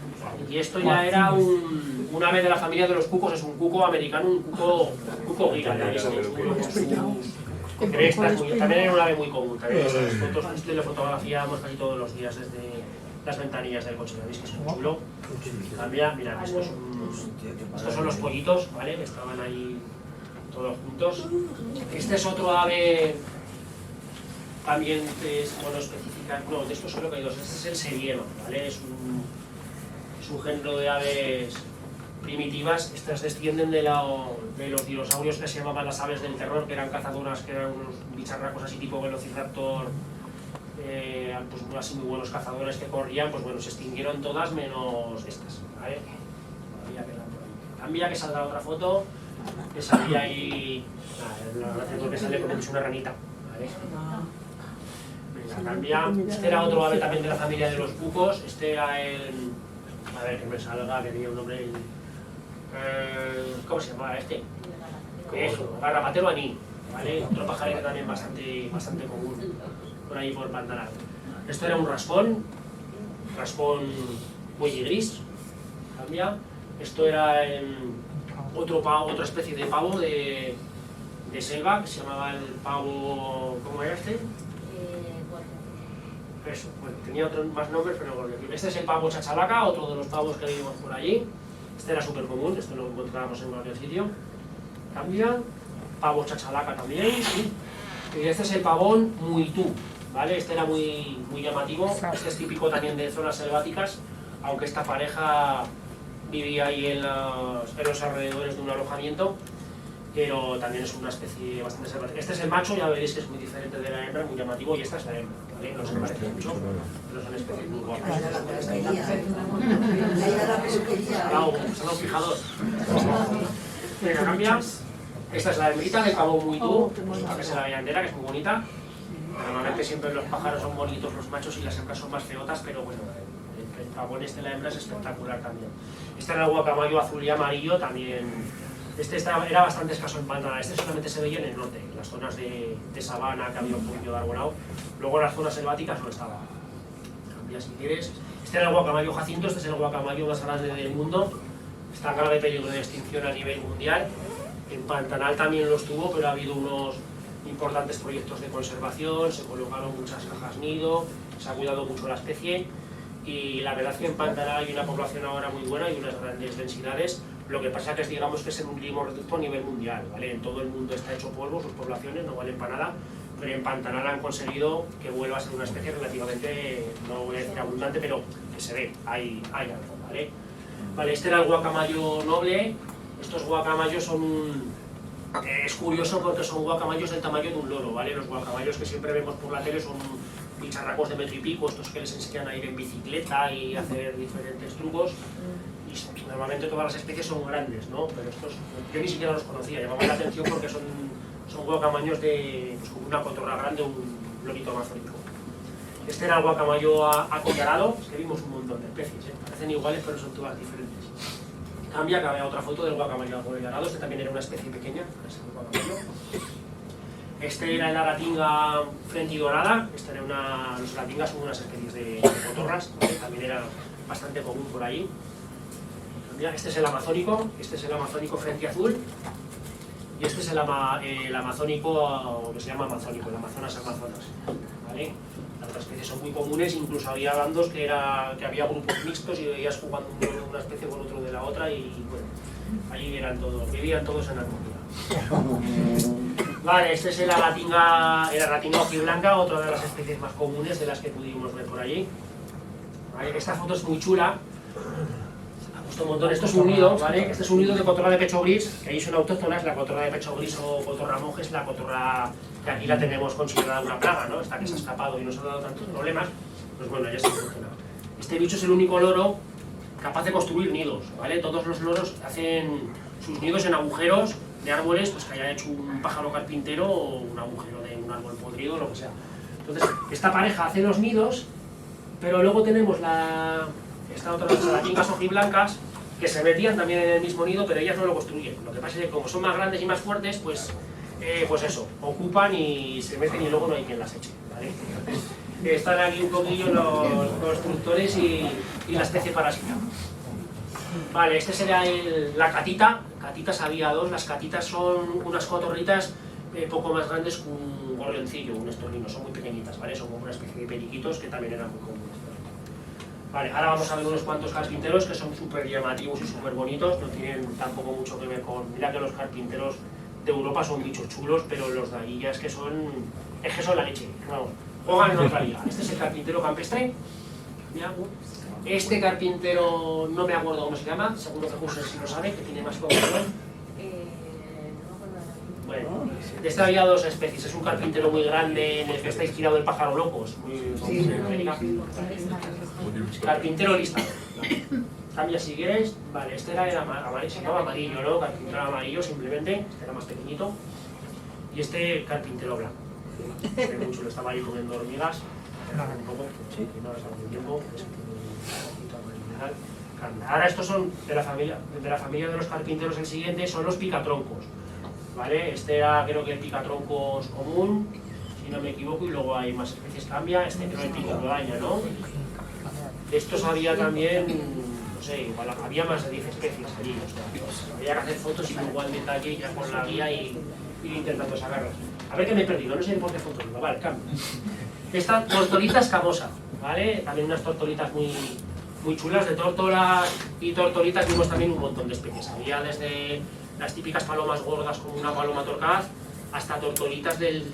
y esto ya era un ave de la familia de los cucos, es un cuco americano, un cuco giga, ya también era un ave muy común, también este lo fotografiamos casi todos los días desde las ventanillas del coche, veis que es muy chulo. Cambia, mirad, estos son los pollitos, ¿vale? Que estaban ahí todos juntos. Este es otro ave, también es, bueno, específica, no, de estos solo que hay dos, este es el serieno, ¿vale? Es un género de aves primitivas. Estas descienden de los dinosaurios que se llamaban las aves del terror, que eran cazadoras, que eran unos bicharracos así tipo velociraptor, pues así muy buenos cazadores que corrían, pues bueno, se extinguieron todas menos estas, ¿vale? Cambia, que saldrá otra foto, que salía ahí, que sale como una ranita, ¿vale? Venga, cambia. Este era otro ave también de la familia de los cucos, este era a ver que me salga, que tenía un nombre. ¿Cómo se llamaba este? Eso, garrapatero aní, ¿vale? Otro pajarito también bastante común por ahí por Pantanal. Esto era un raspón muy gris, cambia. Esto era otra especie de pavo de selva que se llamaba el pavo. ¿Cómo era este? Eso, bueno, tenía otros más nombres, pero bueno, este es el pavo chachalaca, otro de los pavos que vimos por allí. Este era súper común, esto lo encontrábamos en cualquier sitio. Cambia, pavo chachalaca también, sí. Y este es el pavón muitú, ¿vale? Este era muy llamativo, este es típico también de zonas selváticas, aunque esta pareja vivía ahí en los alrededores de un alojamiento, pero también es una especie bastante selvática. Este es el macho, ya veréis que es muy diferente de la hembra, muy llamativo, y esta es la hembra, ¿vale? No se parece mucho, pero son especies muy guapas. Son los fijados. Venga, cambia. Esta es la hembrita del pavo muitú, que es la bellandera, que es muy bonita. Normalmente siempre los pájaros son bonitos los machos y las hembras son más feotas, pero bueno, el pavón este, la hembra, es espectacular también. Este era el guacamayo azul y amarillo, también. Este era bastante escaso en Pantanal, este solamente se veía en el norte, en las zonas de sabana que había un poquillo de arbolado. Luego en las zonas selváticas no estaba. Cambia si quieres. Este era el guacamayo jacinto, este es el guacamayo más grande del mundo. Está en grave peligro de extinción a nivel mundial. En Pantanal también los tuvo, pero ha habido unos importantes proyectos de conservación, se colocaron muchas cajas nido, se ha cuidado mucho la especie. Y la verdad es que en Pantanal hay una población ahora muy buena y unas grandes densidades. Lo que pasa que es, digamos, que es en un ritmo reducto a nivel mundial, ¿vale? En todo el mundo está hecho polvo, sus poblaciones no valen para nada, pero en Pantanal han conseguido que vuelva a ser una especie relativamente, no voy a decir abundante, pero que se ve, hay algo, ¿vale? Vale, este era el guacamayo noble. Estos guacamayos son... es curioso porque son guacamayos del tamaño de un loro, ¿vale? Los guacamayos que siempre vemos por la tele son bicharracos de metro y pico, estos que les enseñan a ir en bicicleta y hacer diferentes trucos. Y normalmente todas las especies son grandes, ¿no? Pero estos yo ni siquiera los conocía, llamaban la atención porque son guacamayos de pues, como una cotorra grande, un lorito amazónico. Este era el guacamayo acollarado, es que vimos un montón de especies, ¿eh? Parecen iguales pero son todas diferentes. Cambia, que había otra foto del guacamayo acollarado, este también era una especie pequeña, este es el guacamayo. Este era el aratinga frentidorada, este era los aratingas son unas especies de cotorras, ¿vale? También era bastante común por ahí. Este es el amazónico frentiazul, y este es el amazónico, que se llama amazónico, el amazonas, ¿vale? Las otras especies son muy comunes, incluso había bandos que había grupos mixtos y veías jugando una especie con otro de la otra y bueno, allí vivían todos en armonía. Vale, este es el aratinga hojiblanca, otra de las especies más comunes de las que pudimos ver por allí. Vale, esta foto es muy chula. Un montón. Esto es un nido, ¿vale? Este es un nido de cotorra de pecho gris, que ahí son autóctonas. La cotorra de pecho gris o cotorra monje es la cotorra que aquí la tenemos considerada una plaga, ¿no? Esta que se ha escapado y nos ha dado tantos problemas, pues bueno, ya está funcionado. Este bicho es el único loro capaz de construir nidos, ¿vale? Todos los loros hacen sus nidos en agujeros de árboles, pues que haya hecho un pájaro carpintero o un agujero de un árbol podrido, lo que sea. Entonces, esta pareja hace los nidos, pero luego tenemos esta otra de las aratingas hojiblancas, que se metían también en el mismo nido, pero ellas no lo construyen. Lo que pasa es que como son más grandes y más fuertes, pues eso, ocupan y se meten y luego no hay quien las eche, ¿vale? Están aquí un poquillo los constructores y la especie parásita. Vale, este sería la catita. Catitas había dos. Las catitas son unas cotorritas poco más grandes que un gorrioncillo, un estornino. Son muy pequeñitas, ¿vale? Son como una especie de periquitos que también eran muy comunes. Vale, ahora vamos a ver unos cuantos carpinteros que son súper llamativos y súper bonitos, no tienen tampoco mucho que ver con... Mira que los carpinteros de Europa son bichos chulos, pero los de ahí ya es que son la leche, vamos, juegan en otra liga. Este es el carpintero campestre. Mira, este carpintero no me acuerdo cómo se llama, seguro que José sí lo sabe, que tiene más población. Bueno, de este había dos especies, es un carpintero muy grande en el que está inspirado el pájaro loco, es muy en América. Carpintero lista. Cambia si quieres. Vale, este era el amarillo, se llama amarillo, ¿no? Carpintero amarillo simplemente, este era más pequeñito. Y este carpintero blanco. Este muy chulo, estaba ahí comiendo hormigas. Un poco, sí, no está muy tiempo. Ahora estos son de la familia de los carpinteros. El siguiente son los picatroncos. ¿Vale? Este era creo que el picatroncos común, si no me equivoco, y luego hay más especies, cambia. Este creo el pico daña, ¿no? De estos había también, no sé, igual había más de 10 especies allí, o sea, pues, había que hacer fotos y igual detalle ya con la guía y ir intentando sacarlas. A ver que me he perdido, no sé por qué fotos, no, vale, cambio. Esta tortolita escamosa, ¿vale? También unas tortolitas muy chulas, de tórtolas y tortolitas vimos también un montón de especies. Había desde las típicas palomas gordas como una paloma torcaz, hasta tortolitas del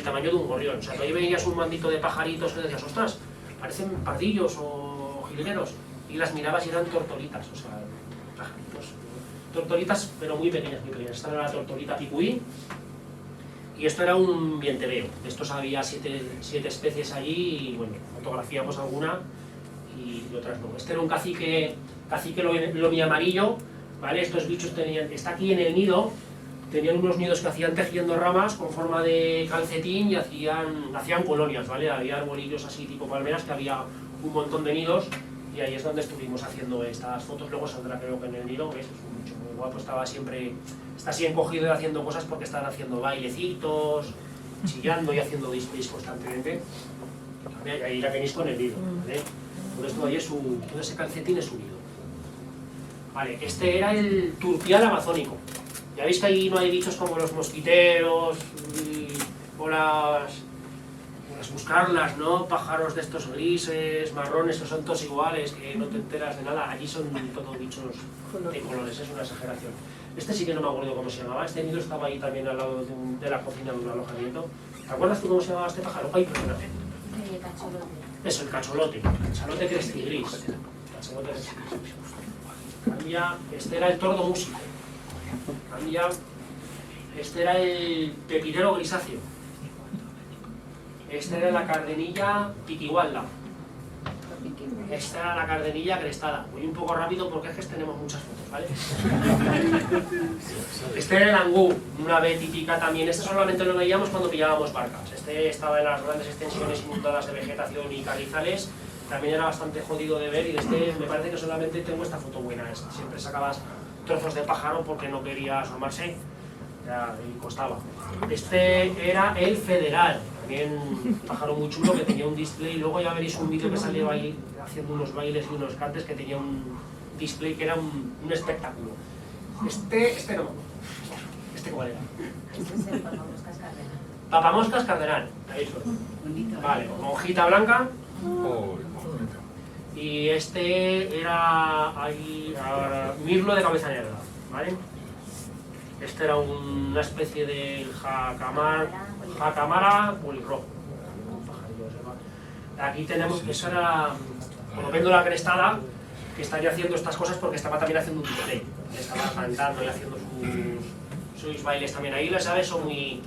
tamaño de un gorrión. O sea, tú ahí veías un bandito de pajaritos que decías, ostras, parecen pardillos o jilgueros, y las mirabas y eran tortolitas, o sea, pajaritos. Tortolitas, pero muy pequeñas, muy pequeñas. Esta era la tortolita picuí, y esto era un vienteveo. De estos había siete especies allí, y bueno, fotografiamos alguna y otras no. Este era un cacique lomi amarillo, ¿vale? Estos bichos está aquí en el nido, tenían unos nidos que hacían tejiendo ramas con forma de calcetín y hacían colonias, ¿vale? Había arbolillos así tipo palmeras que había un montón de nidos y ahí es donde estuvimos haciendo estas fotos. Luego saldrá creo que en el nido, ¿ves? Es un bicho muy guapo, está así encogido y haciendo cosas porque están haciendo bailecitos, chillando y haciendo displays constantemente. Ahí la tenéis con el nido, ¿vale? Todo esto ahí todo ese calcetín es su nido. Vale, este era el turpial amazónico. Ya veis que ahí no hay bichos como los mosquiteros o las buscarlas, ¿no? Pájaros de estos grises, marrones, que son todos iguales, que no te enteras de nada. Allí son todos bichos de colores, es una exageración. Este sí que no me acuerdo cómo se llamaba. Este nido estaba ahí también al lado de la cocina de un alojamiento. ¿Te acuerdas tú cómo se llamaba este pájaro? Ay, perdóname. Cacholote. Eso, el cacholote. Cachalote crestigris. Cachalote crestigris. Cambia, este era el tordo músico. Cambia, este era el pepinero grisáceo. Esta era la cardenilla piquigualda. Esta era la cardenilla crestada. Voy un poco rápido porque es que tenemos muchas fotos, ¿vale? Este era el angú, una ave típica también. Este solamente lo veíamos cuando pillábamos barcas. Este estaba en las grandes extensiones inundadas de vegetación y carrizales. También era bastante jodido de ver y de este me parece que solamente tengo esta foto buena. Siempre sacabas trozos de pájaro porque no quería asomarse y costaba. Este era el federal, también un pájaro muy chulo que tenía un display. Luego ya veréis un vídeo que salió ahí haciendo unos bailes y unos cantes que tenía un display que era un espectáculo. Este no, ¿este cuál era? Este es el papamoscas cardenal. Papamoscas cardenal, ahí son. Vale, monjita blanca. Y este era ahí, mirlo de cabeza negra, ¿vale? Este era una especie de jacamara bolirrojo. Aquí tenemos que eso era como péndula crestada, que estaría haciendo estas cosas porque estaba también haciendo un display. Estaba cantando y haciendo sus bailes también. Ahí las aves son muy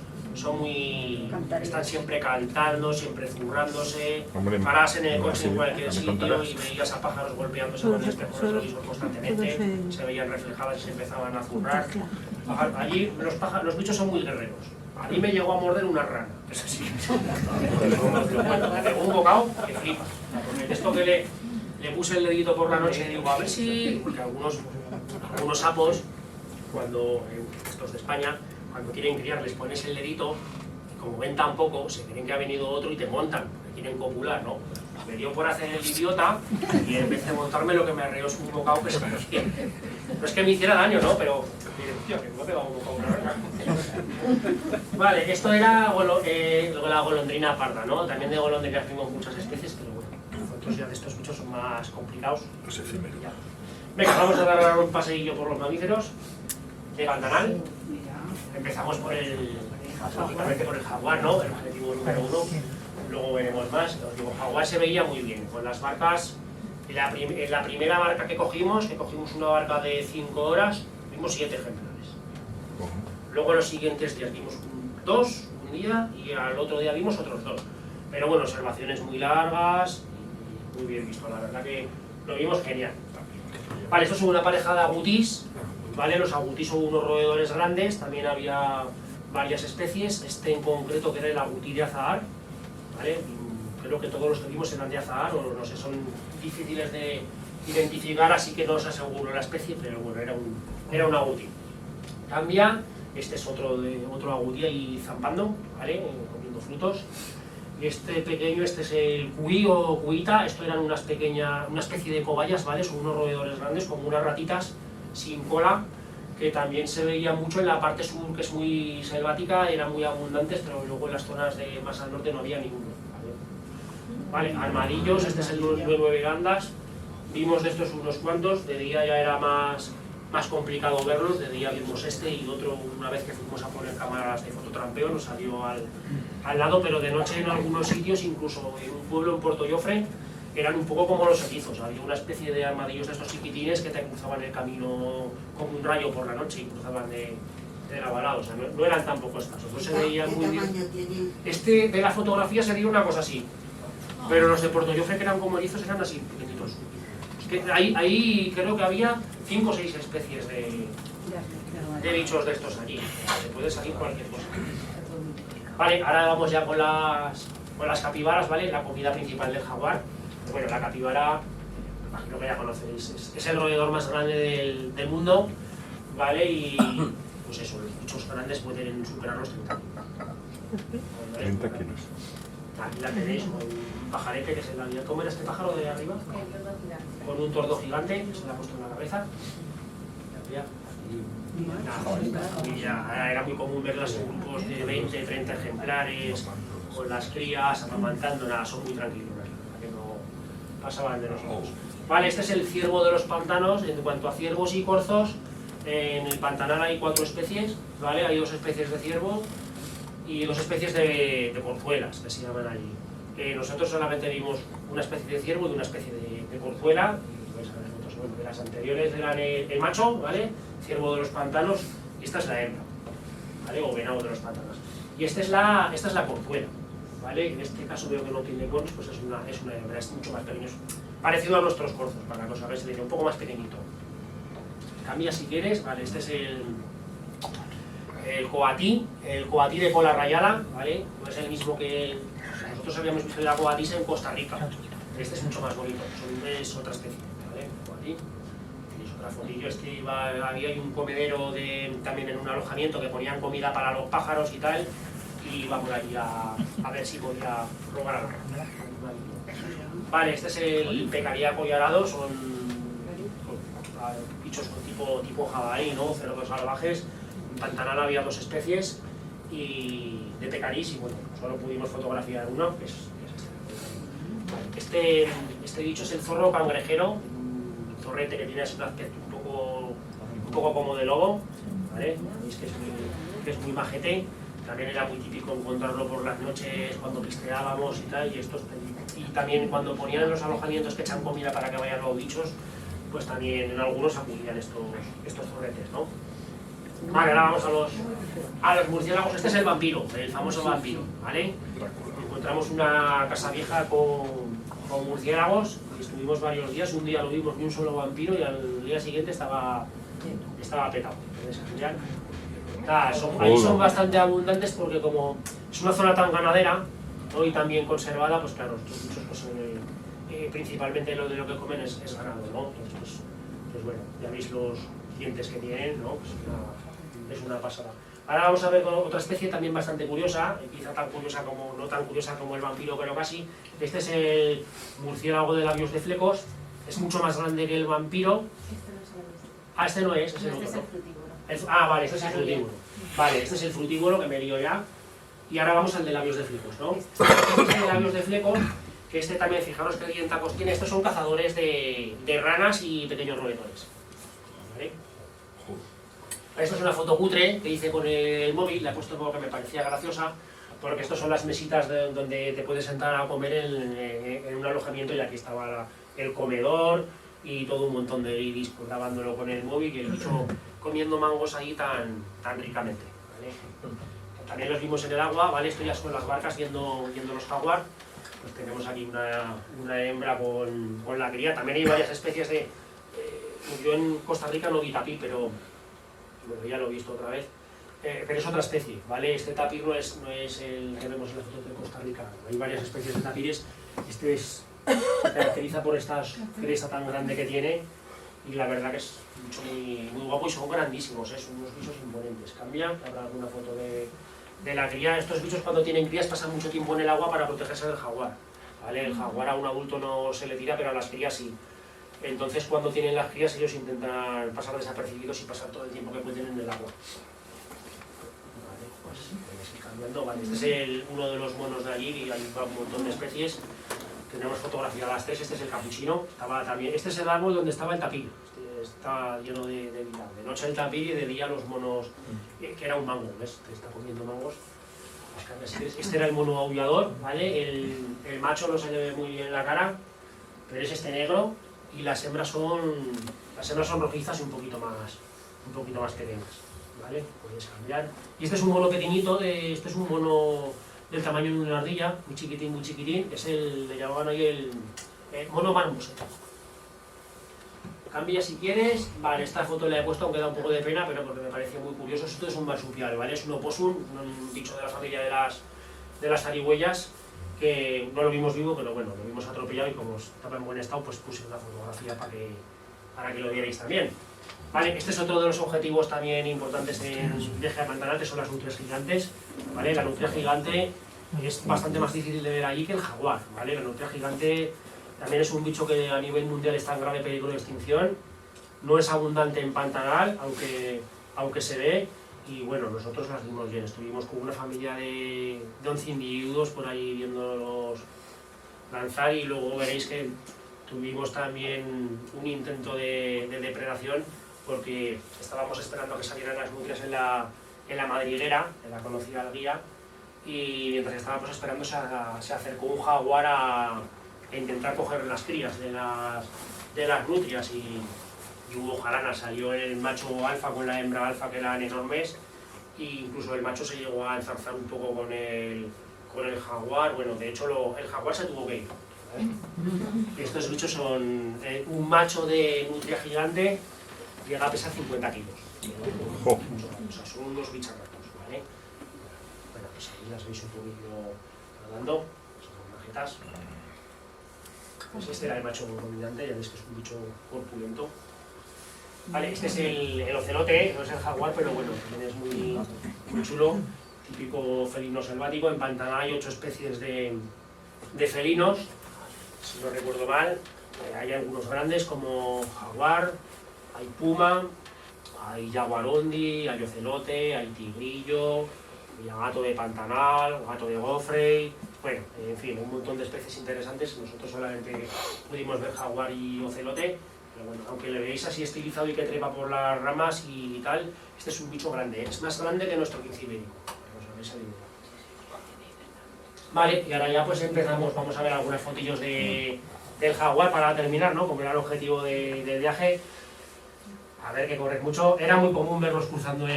están siempre cantando, siempre zurrándose, paras en el coche en cualquier sitio y veías a pájaros golpeándose con el espejo retrovisor constantemente, se veían reflejadas y se empezaban a zurrar. Allí los bichos son muy guerreros. A mí me llegó a morder una rana, es así. Me pegó un bocado que flipas. Porque esto que le puse el dedito por la noche y digo, a ver si, porque algunos sapos, cuando estos de España, cuando quieren criar les pones el dedito, y como ven tan poco, se creen que ha venido otro y te montan, porque quieren copular, ¿no? Me dio por hacer el idiota y en vez de montarme lo que me arreó es un bocado que se me hostia. No es que me hiciera daño, ¿no? Pero, tío, que me ha pegado un bocado una rana. Vale, esto era la golondrina parda, ¿no? También de golondrinas tengo muchas especies, pero bueno, otros ya de estos bichos son más complicados. Los efímeros. Venga, vamos a dar un paseillo por los mamíferos de Pantanal. Empezamos por lógicamente por el jaguar, ¿no? El objetivo número 1. Luego veremos más. Os digo, jaguar se veía muy bien. Con las barcas, en la primera barca que cogimos una barca de 5 horas, vimos 7 ejemplares. Luego los siguientes días vimos 2 un día y al otro día vimos otros 2. Pero bueno, observaciones muy largas y muy bien visto. La verdad que lo vimos genial. Vale, esto es una pareja de agutís. ¿Vale? Los agutís son unos roedores grandes, también había varias especies, este en concreto que era el agutí de azahar, ¿vale? Creo que todos los que vimos eran de azahar, o no sé, son difíciles de identificar, así que no os aseguro la especie, pero bueno, era un agutí. Cambia, este es otro agutí ahí zampando, ¿vale? Comiendo frutos. Y este pequeño, este es el cuí o cuíta, esto eran una especie de cobayas, ¿vale? Son unos roedores grandes, como unas ratitas sin cola, que también se veía mucho en la parte sur, que es muy selvática, eran muy abundantes, pero luego en las zonas de más al norte no había ninguno. Vale, armadillos, este es el 9 gandas, vimos de estos unos cuantos, de día ya era más complicado verlos, de día vimos este y otro, una vez que fuimos a poner cámaras de fototrampeo, nos salió al lado, pero de noche en algunos sitios, incluso en un pueblo en Puerto Llofre, eran un poco como los erizos, había una especie de armadillos de estos chiquitines que te cruzaban el camino como un rayo por la noche y cruzaban de la balada, o sea, no eran tampoco escasos, no se veían muy bien. Este de la fotografía sería una cosa así, pero los de Puerto Llofre que eran como erizos eran así, pequeñitos. Es que ahí creo que había 5 o 6 especies de bichos de estos allí, se puede salir cualquier cosa. Vale, ahora vamos ya con las capibaras, ¿vale? La comida principal del jaguar. Bueno, la capibara, imagino que ya conocéis, es el roedor más grande del mundo, ¿vale? Y pues eso, los bichos grandes pueden superar los 30 kilos. 30 kilos. Aquí la tenéis con un pajarete que se la había. ¿Cómo era este pájaro de arriba? Con un tordo gigante que se le ha puesto en la cabeza. Y ya era muy común verlas en grupos de 20, 30 ejemplares, con las crías, amamantando, nada, son muy tranquilos. Pasaban de nosotros. Vale, este es el ciervo de los pantanos. En cuanto a ciervos y corzos, en el Pantanal hay 4 especies, ¿vale? Hay 2 especies de ciervo y 2 especies de corzuelas, que se llaman allí. Nosotros solamente vimos una especie de ciervo y una especie de corzuela, y vais a ver fotos, bueno, de las anteriores eran el macho, ¿vale? Ciervo de los pantanos, y esta es la hembra, ¿vale? O venado de los pantanos. Y esta es la corzuela, ¿vale? En este caso veo que no tiene conos, pues es una hembra, es mucho más pequeño, parecido a nuestros corzos, para que os hagáis idea, un poco más pequeñito. Cambia si quieres, ¿vale? Este es el coatí de cola rayada, ¿vale? No es el mismo que nosotros habíamos visto de la coatís en Costa Rica. Este es mucho más bonito, es otra especie, ¿vale? Coatí. Es otra fotillo, había un comedero también en un alojamiento que ponían comida para los pájaros y tal, y iba por allí a ver si podía robar algo. Vale, este es el pecaría collarado, son bichos tipo jabalí, ¿no? Cerdos salvajes. En Pantanal había 2 especies y de pecarís, y bueno, solo pudimos fotografiar uno, que es este. Este bicho es el zorro cangrejero, un zorrete que tiene un aspecto un poco como de lobo, ¿vale? Veis que es muy majete. También era muy típico encontrarlo por las noches cuando pisteábamos y tal, y también cuando ponían en los alojamientos que echan comida para que vayan los bichos, pues también en algunos acudían estos zorretes, ¿no? Vale, ahora vamos a los murciélagos. Este es el vampiro, el famoso vampiro, ¿vale? Encontramos una casa vieja con murciélagos y estuvimos varios días. Un día lo vimos ni un solo vampiro y al día siguiente estaba petado. Ahí son bastante abundantes porque como es una zona tan ganadera, ¿no? Y tan bien conservada, pues claro, estos bichos pues, principalmente lo que comen es ganado, ¿no? Entonces, pues bueno, ya veis los dientes que tienen, ¿no? Pues es una pasada. Ahora vamos a ver otra especie también bastante curiosa, quizá tan curiosa como, no tan curiosa como el vampiro, pero casi. Este es el murciélago de labios de flecos, es mucho más grande que el vampiro. Este no es, es el otro, Este es ¿no? el frutívoro. Vale, este es el frutívoро. Vale, este es el frutívoro que me lío ya. Y ahora vamos al de labios de flecos, ¿no? Este es el de labios de flecos, que este también, fijaros qué dientacos tiene. Estos son cazadores de ranas y pequeños roedores. ¿Vale? Esta es una foto cutre que hice con el móvil, la he puesto porque me parecía graciosa, porque estas son las mesitas donde te puedes sentar a comer en un alojamiento, y aquí estaba el comedor y todo un montón de iris, pues, grabándolo con el móvil, y el bicho comiendo mangos ahí tan ricamente, ¿vale? También los vimos en el agua, ¿vale? Esto ya son las barcas viendo los jaguar. Pues tenemos aquí una hembra con la cría. También hay varias especies de... yo en Costa Rica no vi tapir, pero bueno, ya lo he visto otra vez. Pero es otra especie, ¿vale? Este tapir no es el que vemos en la foto de Costa Rica. Hay varias especies de tapires. Este se caracteriza por esta cresta tan grande que tiene, y la verdad que es un bicho muy guapo, y son grandísimos, son unos bichos imponentes. Cambia, habrá alguna foto de la cría. Estos bichos cuando tienen crías pasan mucho tiempo en el agua para protegerse del jaguar, ¿vale? El jaguar a un adulto no se le tira, pero a las crías sí. Entonces cuando tienen las crías ellos intentan pasar desapercibidos y pasar todo el tiempo que pueden en el agua. Vale, pues ir cambiando. Vale, este es uno de los monos de allí, y hay un montón de especies. Tenemos fotografiadas 3, este es el capuchino, este es el árbol donde estaba el tapir, está lleno de vida. De noche el tapir y de día los monos, que era un mango, ¿ves? Está comiendo mangos. Este era el mono aullador, ¿vale? El macho no se le ve muy bien la cara, pero es este negro, y las hembras son rojizas y un poquito más pequeñas, ¿vale? Puedes cambiar. Y este es un mono pequeñito, este es un mono del tamaño de una ardilla, muy chiquitín, es le llamaban ahí el mono marmos. Cambia si quieres. Vale, esta foto la he puesto aunque da un poco de pena, pero porque me pareció muy curioso. Esto es un marsupial, ¿vale? Es un opossum, un bicho de la familia de las zarigüeyas, que no lo vimos vivo, pero bueno, lo vimos atropellado, y como estaba en buen estado, pues puse una fotografía para que lo vierais también. Vale, este es otro de los objetivos también importantes en Viaje a Pantanal, que son las nutrias gigantes, ¿vale? La nutria gigante es bastante más difícil de ver allí que el jaguar, ¿vale? La nutria gigante también es un bicho que a nivel mundial está en grave peligro de extinción. No es abundante en Pantanal, aunque se ve, y bueno, nosotros las vimos bien. Estuvimos con una familia de 11 individuos por ahí viéndolos lanzar, y luego veréis que tuvimos también un intento de depredación, porque estábamos esperando a que salieran las nutrias en la madriguera, en la conocida guía, y mientras estábamos esperando se acercó un jaguar a intentar coger las crías de las nutrias y hubo jarana, salió el macho alfa con la hembra alfa que eran enormes e incluso el macho se llegó a enzarzar un poco con el jaguar. Bueno, de hecho el jaguar se tuvo que ir. Estos bichos son un macho de nutria gigante llega a pesar 50 kilos. Jo. O sea, son unos bicharracos, ¿vale? Bueno, pues aquí las veis un poquito nadando, son majetas. Pues este era el macho dominante, ya veis que es un bicho corpulento. Vale, este es el ocelote, no es el jaguar, pero bueno, también es muy chulo, típico felino selvático. En Pantanal hay 8 especies de felinos, si no recuerdo mal. Hay algunos grandes como jaguar, hay puma, hay jaguarondi, hay ocelote, hay tigrillo, hay gato de Pantanal, gato de Gofrey. Bueno, en fin, un montón de especies interesantes. Nosotros solamente pudimos ver jaguar y ocelote, pero bueno, aunque le veáis así estilizado y que trepa por las ramas y tal, este es un bicho grande, es más grande que nuestro quince ibérico. Vale, y ahora ya pues empezamos, vamos a ver algunas fotillos del jaguar para terminar, ¿no? Como era el objetivo del viaje. A ver, que corres mucho. Era muy común verlos cruzando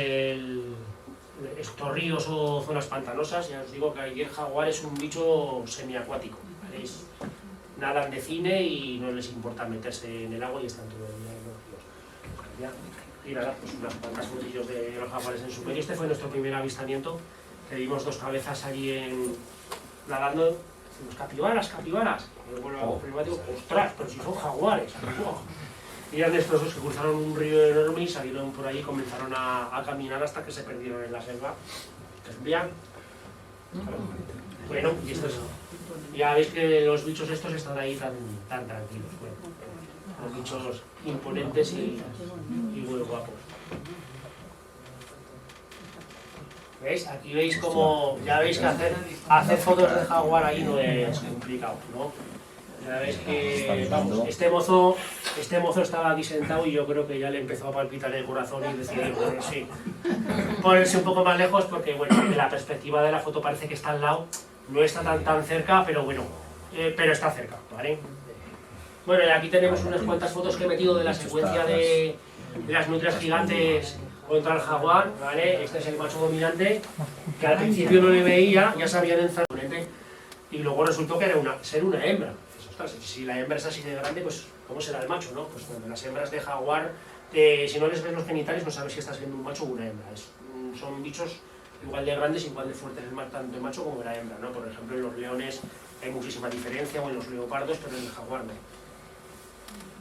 estos ríos o zonas pantanosas. Ya os digo que aquí el jaguar es un bicho semiacuático, ¿vale? Nadan de cine y no les importa meterse en el agua y están todo el día en los ríos. Y nada, pues unas cuantas fotillos de los jaguares en su medio. Este fue nuestro primer avistamiento, que vimos 2 cabezas allí nadando. Decimos, capibaras. Y luego digo, ostras, pero si son jaguares. Y eran estos 2 que cruzaron un río enorme y salieron por ahí y comenzaron a caminar hasta que se perdieron en la selva. Bien. Bueno, y esto es, ya veis que los bichos estos están ahí tan tranquilos. Bueno, los bichos imponentes y muy guapos. ¿Veis? Aquí veis como, ya veis que hacer fotos de jaguar ahí no es complicado, ¿no? Ya veis que, vamos, este mozo estaba aquí sentado y yo creo que ya le empezó a palpitar el corazón y decidió ponerse un poco más lejos porque, bueno, de la perspectiva de la foto parece que está al lado, no está tan cerca, pero bueno, pero está cerca, ¿vale? Bueno, y aquí tenemos unas cuantas fotos que he metido de la secuencia de las nutrias gigantes contra el jaguar, ¿vale? Este es el macho dominante, que al principio no le veía, ya se habían enzarzado, y luego resultó que era ser una hembra. Ostras, si la hembra es así de grande, pues ¿cómo será el macho, no? Pues bueno, las hembras de jaguar, si no les ves los genitales, no sabes si estás viendo un macho o una hembra. Son bichos igual de grandes, igual de fuertes, tanto el macho como la hembra, ¿no? Por ejemplo, en los leones hay muchísima diferencia, o en los leopardos, pero en el jaguar no.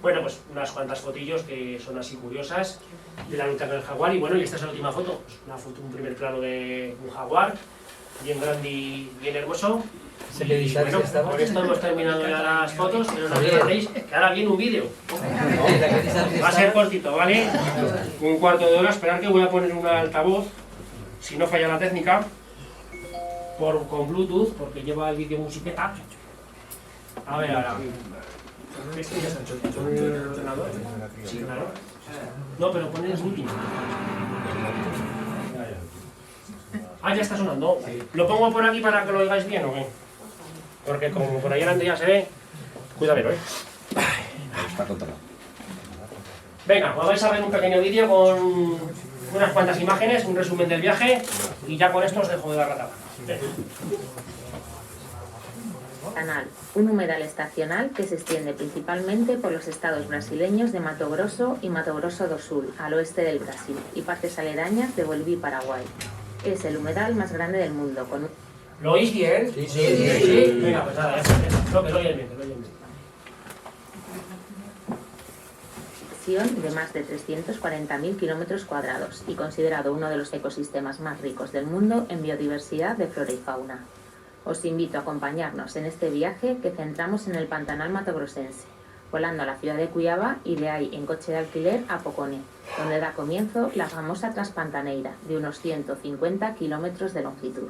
Bueno, pues unas cuantas fotillos que son así curiosas de la lucha con el jaguar. Y bueno, y esta es la última foto, pues una foto, un primer plano de un jaguar, bien grande y bien hermoso. Y bueno, por esto hemos terminado ya las fotos, pero no os veis que ahora viene un vídeo. Va a ser cortito, ¿vale? Un cuarto de hora, esperar que voy a poner un altavoz, si no falla la técnica, con Bluetooth, porque lleva el vídeo musiqueta. A ver, ahora. ¿Este ya está hecho con el ordenador? Sí, claro. No, pero pon el último. Ah, ya está sonando. ¿Lo pongo por aquí para que lo oigáis bien o qué? Porque como por ahí delante ya se ve, cuidado, ¿eh? Está controlado. Venga, vais a ver un pequeño vídeo con unas cuantas imágenes, un resumen del viaje y ya con esto os dejo de dar la tabla. Pantanal, un humedal estacional que se extiende principalmente por los estados brasileños de Mato Grosso y Mato Grosso do Sul, al oeste del Brasil, y partes aledañas de Bolivia y Paraguay. Es el humedal más grande del mundo, con ¿Lo oís bien? Sí. ¿Sí? Venga, pues nada, ya. No, que lo oyen bien, de más de 340.000 kilómetros cuadrados y considerado uno de los ecosistemas más ricos del mundo en biodiversidad de flora y fauna. Os invito a acompañarnos en este viaje que centramos en el Pantanal matogrossense, volando a la ciudad de Cuiabá y de ahí en coche de alquiler a Poconé, donde da comienzo la famosa Transpantaneira, de unos 150 kilómetros de longitud.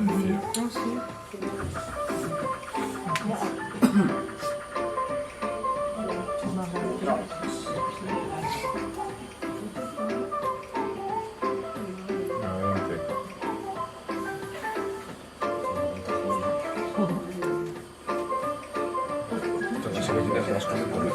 Entonces se me quitas las cosas por el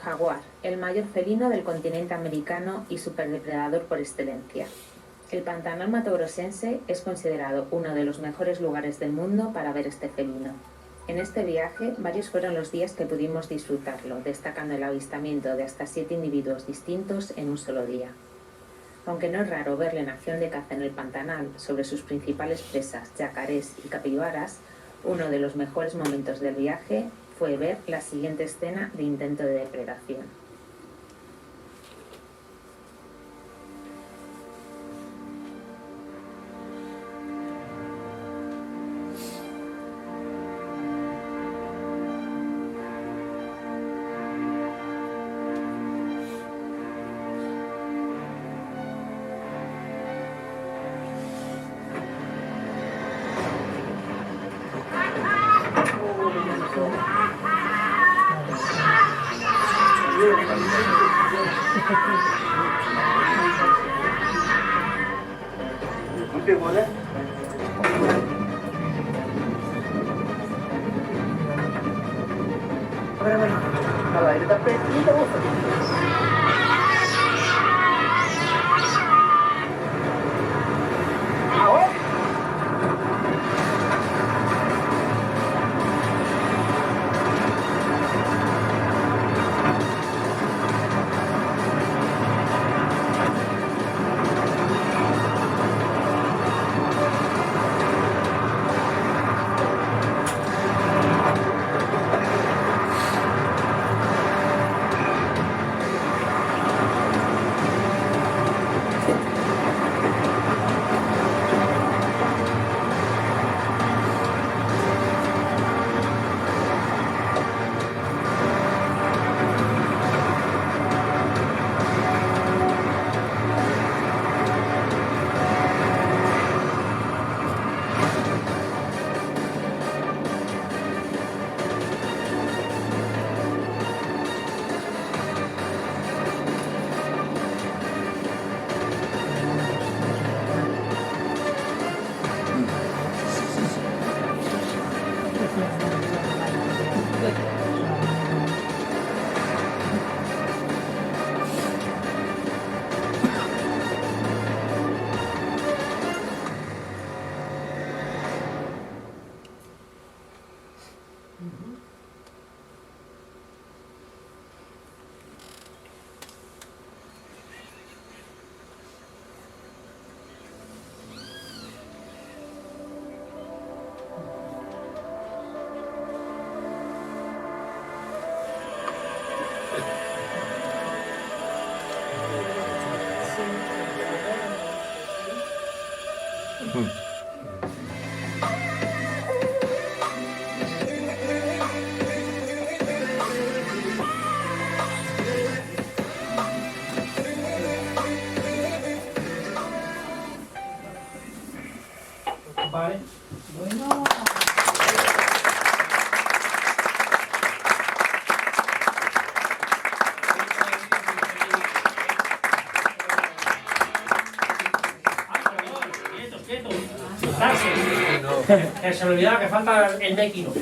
Jaguar, el mayor felino del continente americano y superdepredador por excelencia. El Pantanal matogrossense es considerado uno de los mejores lugares del mundo para ver este felino. En este viaje, varios fueron los días que pudimos disfrutarlo, destacando el avistamiento de hasta 7 individuos distintos en un solo día. Aunque no es raro verle en acción de caza en el Pantanal sobre sus principales presas, yacarés y capibaras, uno de los mejores momentos del viaje fue ver la siguiente escena de intento de depredación. Vale. Bueno. Quietos. Se me olvidaba que falta el making of.